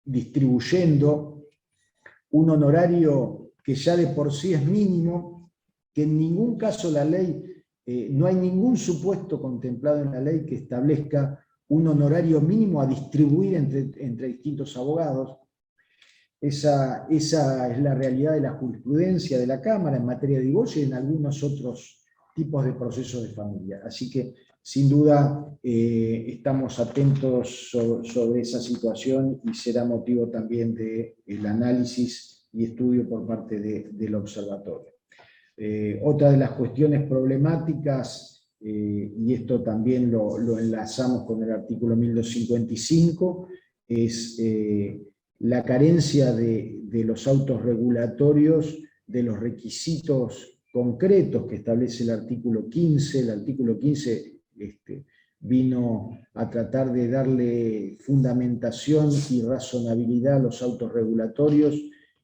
S5: distribuyendo un honorario que ya de por sí es mínimo, que en ningún caso la ley, no hay ningún supuesto contemplado en la ley que establezca un honorario mínimo a distribuir entre distintos abogados. Esa es la realidad de la jurisprudencia de la Cámara en materia de divorcio y en algunos otros tipos de procesos de familia. Así que, sin duda, estamos atentos sobre esa situación y será motivo también del análisis y estudio por parte del observatorio. Otra de las cuestiones problemáticas, y esto también lo enlazamos con el artículo 1255, es la carencia de los autos regulatorios, de los requisitos concretos que establece el artículo 15. El artículo 15 vino a tratar de darle fundamentación y razonabilidad a los autos regulatorios,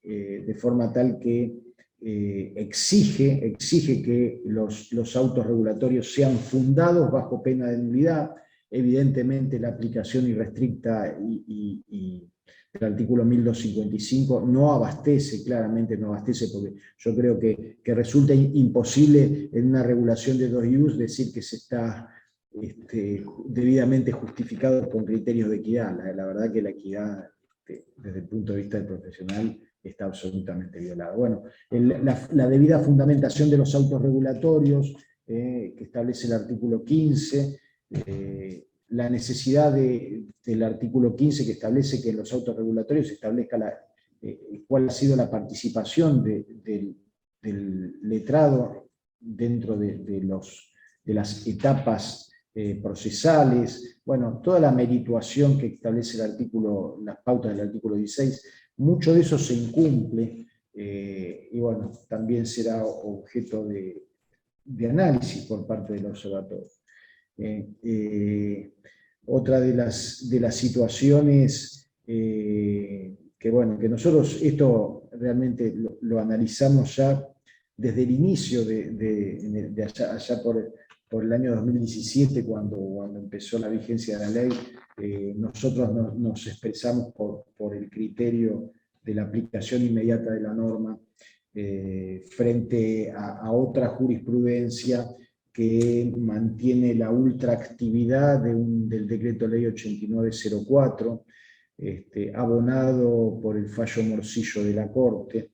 S5: de forma tal que exige que los autos regulatorios sean fundados bajo pena de nulidad. Evidentemente la aplicación irrestricta del artículo 1255 no abastece, claramente no abastece, porque yo creo que resulta imposible en una regulación de dos use decir que se está debidamente justificado con criterios de equidad. La verdad que la equidad, desde el punto de vista del profesional, está absolutamente violada. Bueno, la debida fundamentación de los autos regulatorios, que establece el artículo 15, la necesidad del artículo 15 que establece que en los autos regulatorios se establezca cuál ha sido la participación del letrado dentro de las etapas procesales, bueno, toda la merituación que establece las pautas del artículo 16, mucho de eso se incumple, y bueno, también será objeto de análisis por parte del observatorio. Otra de las situaciones que nosotros esto realmente lo analizamos ya desde el inicio allá por el año 2017, cuando empezó la vigencia de la ley, nosotros nos expresamos por el criterio de la aplicación inmediata de la norma frente a otra jurisprudencia que mantiene la ultraactividad del decreto ley 8904, abonado por el fallo Morcillo de la Corte,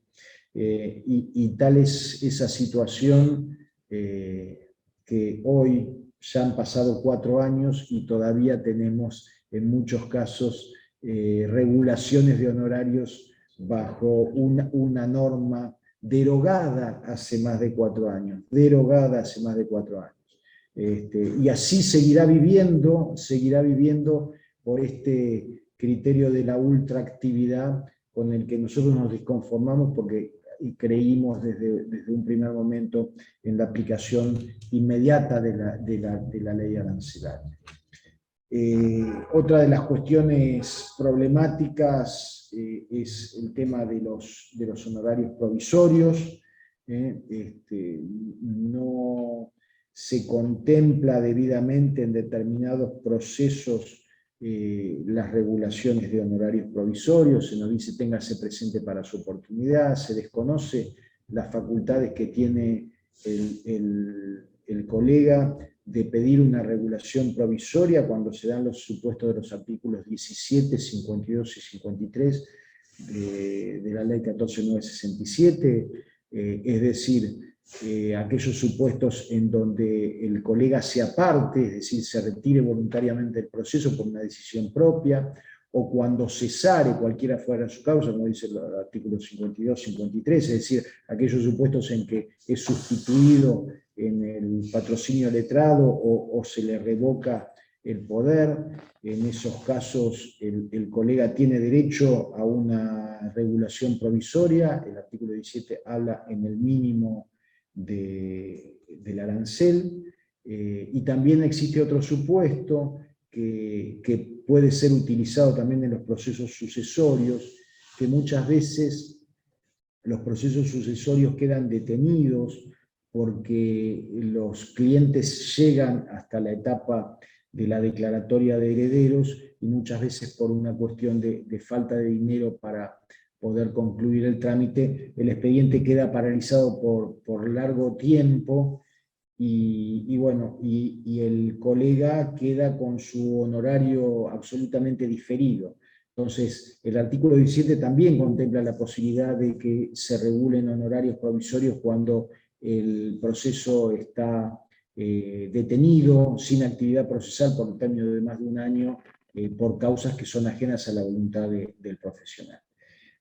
S5: y tal es esa situación que hoy ya han pasado 4 años y todavía tenemos en muchos casos regulaciones de honorarios bajo una norma derogada hace más de 4 años, derogada hace más de 4 años. Y así seguirá viviendo por este criterio de la ultraactividad con el que nosotros nos desconformamos porque creímos desde un primer momento en la aplicación inmediata de la ley arancelaria. Otra de las cuestiones problemáticas es el tema de los honorarios provisorios. No se contempla debidamente en determinados procesos las regulaciones de honorarios provisorios, se nos dice téngase presente para su oportunidad, se desconoce las facultades que tiene el colega de pedir una regulación provisoria cuando se dan los supuestos de los artículos 17, 52 y 53 de la ley 14.967, es decir, aquellos supuestos en donde el colega se aparte, es decir, se retire voluntariamente del proceso por una decisión propia, o cuando cesare cualquiera fuera su causa, como dice el artículo 52, 53, es decir, aquellos supuestos en que es sustituido en el patrocinio letrado o se le revoca el poder. En esos casos el colega tiene derecho a una regulación provisoria. El artículo 17 habla en el mínimo del arancel, y también existe otro supuesto que puede ser utilizado también en los procesos sucesorios, que muchas veces los procesos sucesorios quedan detenidos porque los clientes llegan hasta la etapa de la declaratoria de herederos y muchas veces por una cuestión de falta de dinero para poder concluir el trámite, el expediente queda paralizado por largo tiempo y el colega queda con su honorario absolutamente diferido. Entonces, el artículo 17 también contempla la posibilidad de que se regulen honorarios provisorios cuando el proceso está detenido, sin actividad procesal por un término de más de un año, por causas que son ajenas a la voluntad del profesional.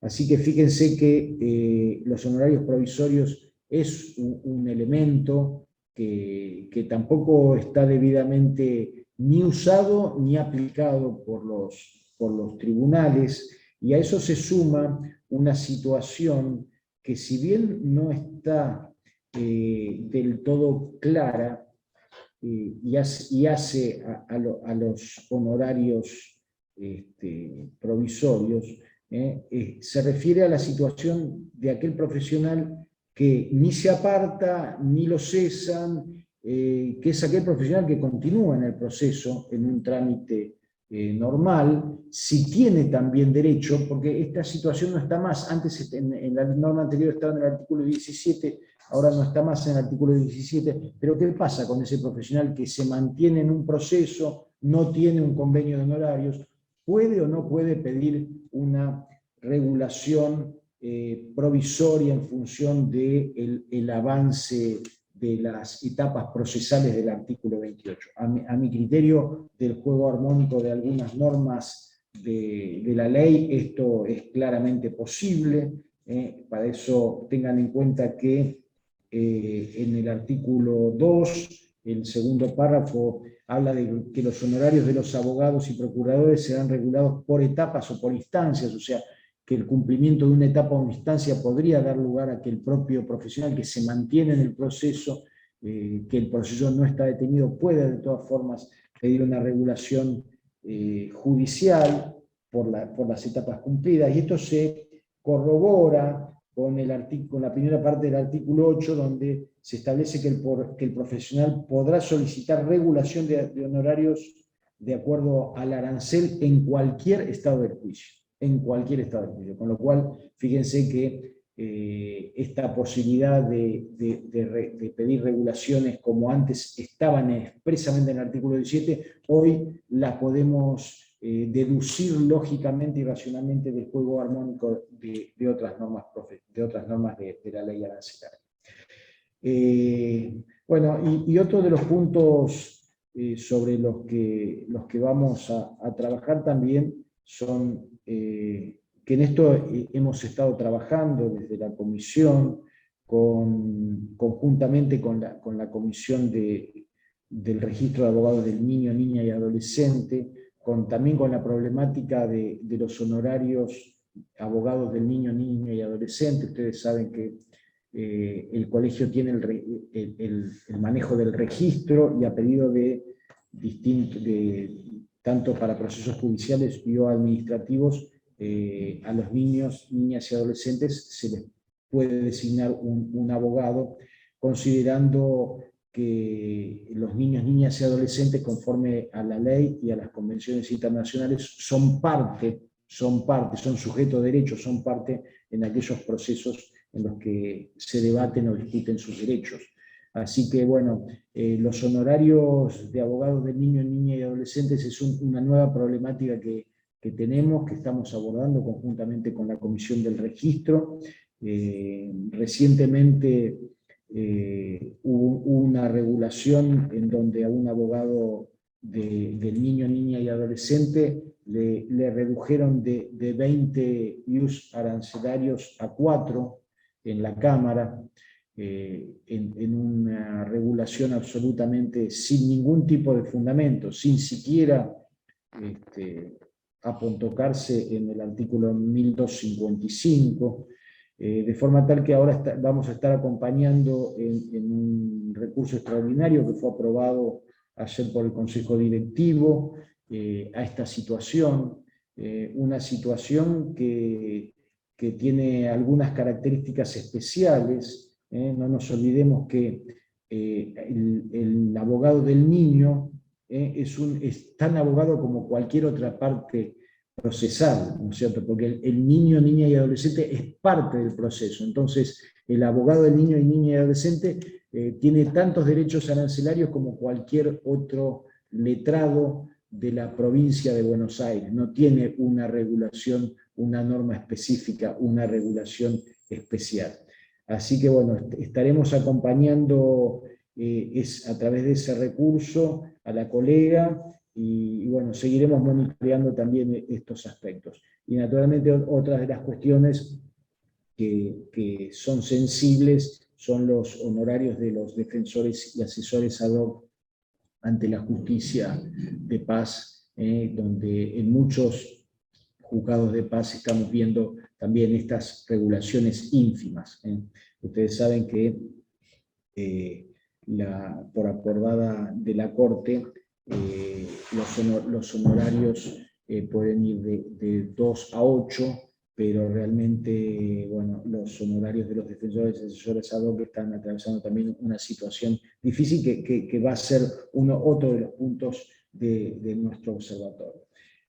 S5: Así que fíjense que los honorarios provisorios es un elemento que tampoco está debidamente ni usado ni aplicado por los tribunales, y a eso se suma una situación que, si bien no está del todo clara, y hace a los honorarios provisorios, se refiere a la situación de aquel profesional que ni se aparta ni lo cesan, que es aquel profesional que continúa en el proceso en un trámite normal, si tiene también derecho, porque esta situación no está más, antes en la norma anterior estaba en el artículo 17, ahora no está más en el artículo 17, pero ¿qué pasa con ese profesional que se mantiene en un proceso, no tiene un convenio de honorarios? ¿Puede o no puede pedir una regulación provisoria en función del avance de las etapas procesales del artículo 28? A mi criterio, del juego armónico de algunas normas de la ley, esto es claramente posible. Para eso tengan en cuenta que en el artículo 2, el segundo párrafo, habla de que los honorarios de los abogados y procuradores serán regulados por etapas o por instancias, o sea, que el cumplimiento de una etapa o una instancia podría dar lugar a que el propio profesional que se mantiene en el proceso, que el proceso no está detenido, pueda de todas formas pedir una regulación judicial por las etapas cumplidas, y esto se corrobora con la primera parte del artículo 8, donde se establece que el profesional podrá solicitar regulación de honorarios de acuerdo al arancel en cualquier estado del juicio. En cualquier estado del juicio. Con lo cual, fíjense que esta posibilidad de pedir regulaciones como antes estaban expresamente en el artículo 17, hoy la podemos deducir lógicamente y racionalmente del juego armónico de otras normas de la ley arancelaria. Y otro de los puntos sobre los que vamos a trabajar también son que en esto hemos estado trabajando desde la comisión
S1: conjuntamente con la comisión del registro de abogados del niño, niña y adolescente, también con la problemática de los honorarios abogados del niño, niña y adolescente. Ustedes saben que el colegio tiene el manejo del registro, y a pedido tanto para procesos judiciales y o administrativos, a los niños, niñas y adolescentes se les puede designar un abogado, considerando que los niños, niñas y adolescentes, conforme a la ley y a las convenciones internacionales, son sujetos de derecho, son parte en aquellos procesos en los que se debaten o discuten sus derechos. Así que, bueno, los honorarios de abogados de niños, niñas y adolescentes es una nueva problemática que tenemos, que estamos abordando conjuntamente con la Comisión del Registro. Recientemente hubo una regulación en donde a un abogado del niño, niña y adolescente le redujeron de 20 ius arancelarios a 4 en la Cámara, en una regulación absolutamente sin ningún tipo de fundamento, sin siquiera apontocarse en el artículo 1255, de forma tal que ahora vamos a estar acompañando en un recurso extraordinario que fue aprobado ayer por el Consejo Directivo a esta situación, una situación que tiene algunas características especiales. No nos olvidemos que el abogado del niño es tan abogado como cualquier otra parte procesal, ¿no es cierto? Porque el niño, niña y adolescente es parte del proceso. Entonces, el abogado del niño, niña y adolescente tiene tantos derechos arancelarios como cualquier otro letrado de la provincia de Buenos Aires. No tiene una regulación, una norma específica, una regulación especial. Así que, bueno, estaremos acompañando a través de ese recurso a la colega, y bueno, seguiremos monitoreando también estos aspectos. Y naturalmente otras de las cuestiones que son sensibles son los honorarios de los defensores y asesores ad hoc ante la justicia de paz, donde en muchos juzgados de paz estamos viendo también estas regulaciones ínfimas. Ustedes saben que por acordada de la Corte, los honorarios pueden ir de 2 a 8, pero realmente, bueno, los honorarios de los defensores y asesores ad hoc están atravesando también una situación difícil que va a ser otro de los puntos de nuestro observatorio.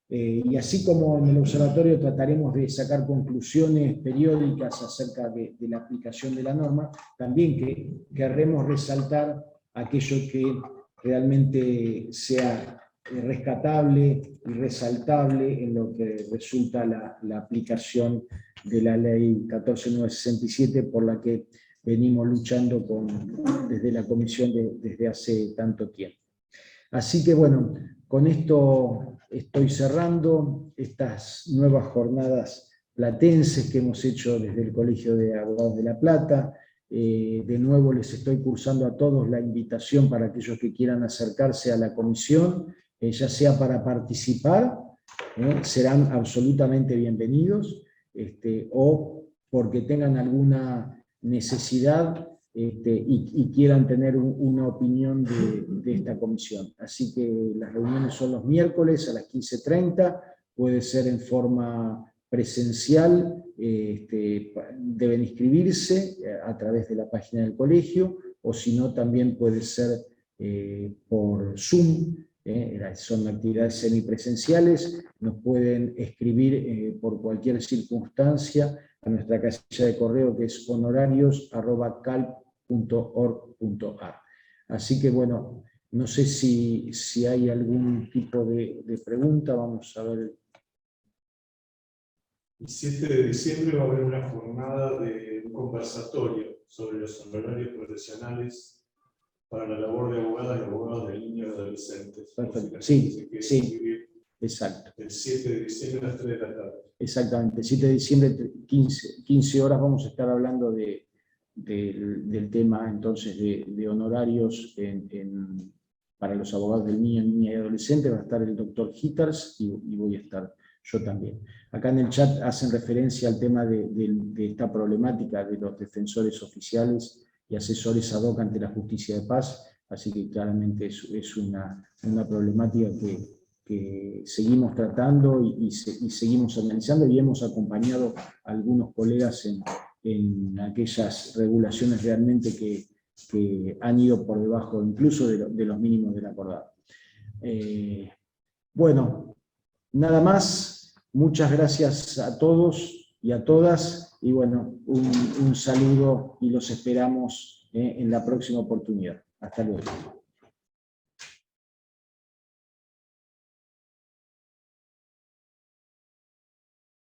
S1: Y así como en el observatorio trataremos de sacar conclusiones periódicas acerca de la aplicación de la norma, también querremos resaltar aquello que realmente sea rescatable y resaltable en lo que resulta la aplicación de la ley 14967, por la que venimos luchando desde la comisión desde hace tanto tiempo. Así que, bueno, con esto estoy cerrando estas nuevas jornadas platenses que hemos hecho desde el Colegio de Abogados de La Plata. De nuevo les estoy cursando a todos la invitación para aquellos que quieran acercarse a la comisión, ya sea para participar, serán absolutamente bienvenidos, o porque tengan alguna necesidad y quieran tener una opinión de esta comisión. Así que las reuniones son los miércoles a las 15:30, puede ser en forma presencial, deben inscribirse a través de la página del colegio, o si no también puede ser por Zoom. Son actividades semipresenciales, nos pueden escribir por cualquier circunstancia a nuestra casilla de correo, que es honorarios@calp.org.ar. Así que, bueno, no sé si hay algún tipo de pregunta. Vamos a ver.
S3: El 7 de diciembre va a haber una jornada de un conversatorio sobre los honorarios profesionales para la labor de abogadas y abogados de niños y adolescentes.
S1: Perfecto.
S3: Sí,
S1: Exacto.
S3: El 7 de diciembre a las 3 de la tarde.
S1: Exactamente, el 7 de diciembre, 15 horas, vamos a estar hablando de del tema entonces de honorarios para los abogados del niño, niña y adolescente va a estar el doctor Hitters y voy a estar yo también. Acá en el chat hacen referencia al tema de esta problemática de los defensores oficiales y asesores ad hoc ante la justicia de paz, así que claramente es una problemática que seguimos tratando y seguimos analizando, y hemos acompañado a algunos colegas en aquellas regulaciones realmente que han ido por debajo incluso de los mínimos del acordado. Bueno, nada más. Muchas gracias a todos y a todas, y bueno, un saludo y los esperamos en la próxima oportunidad. Hasta luego.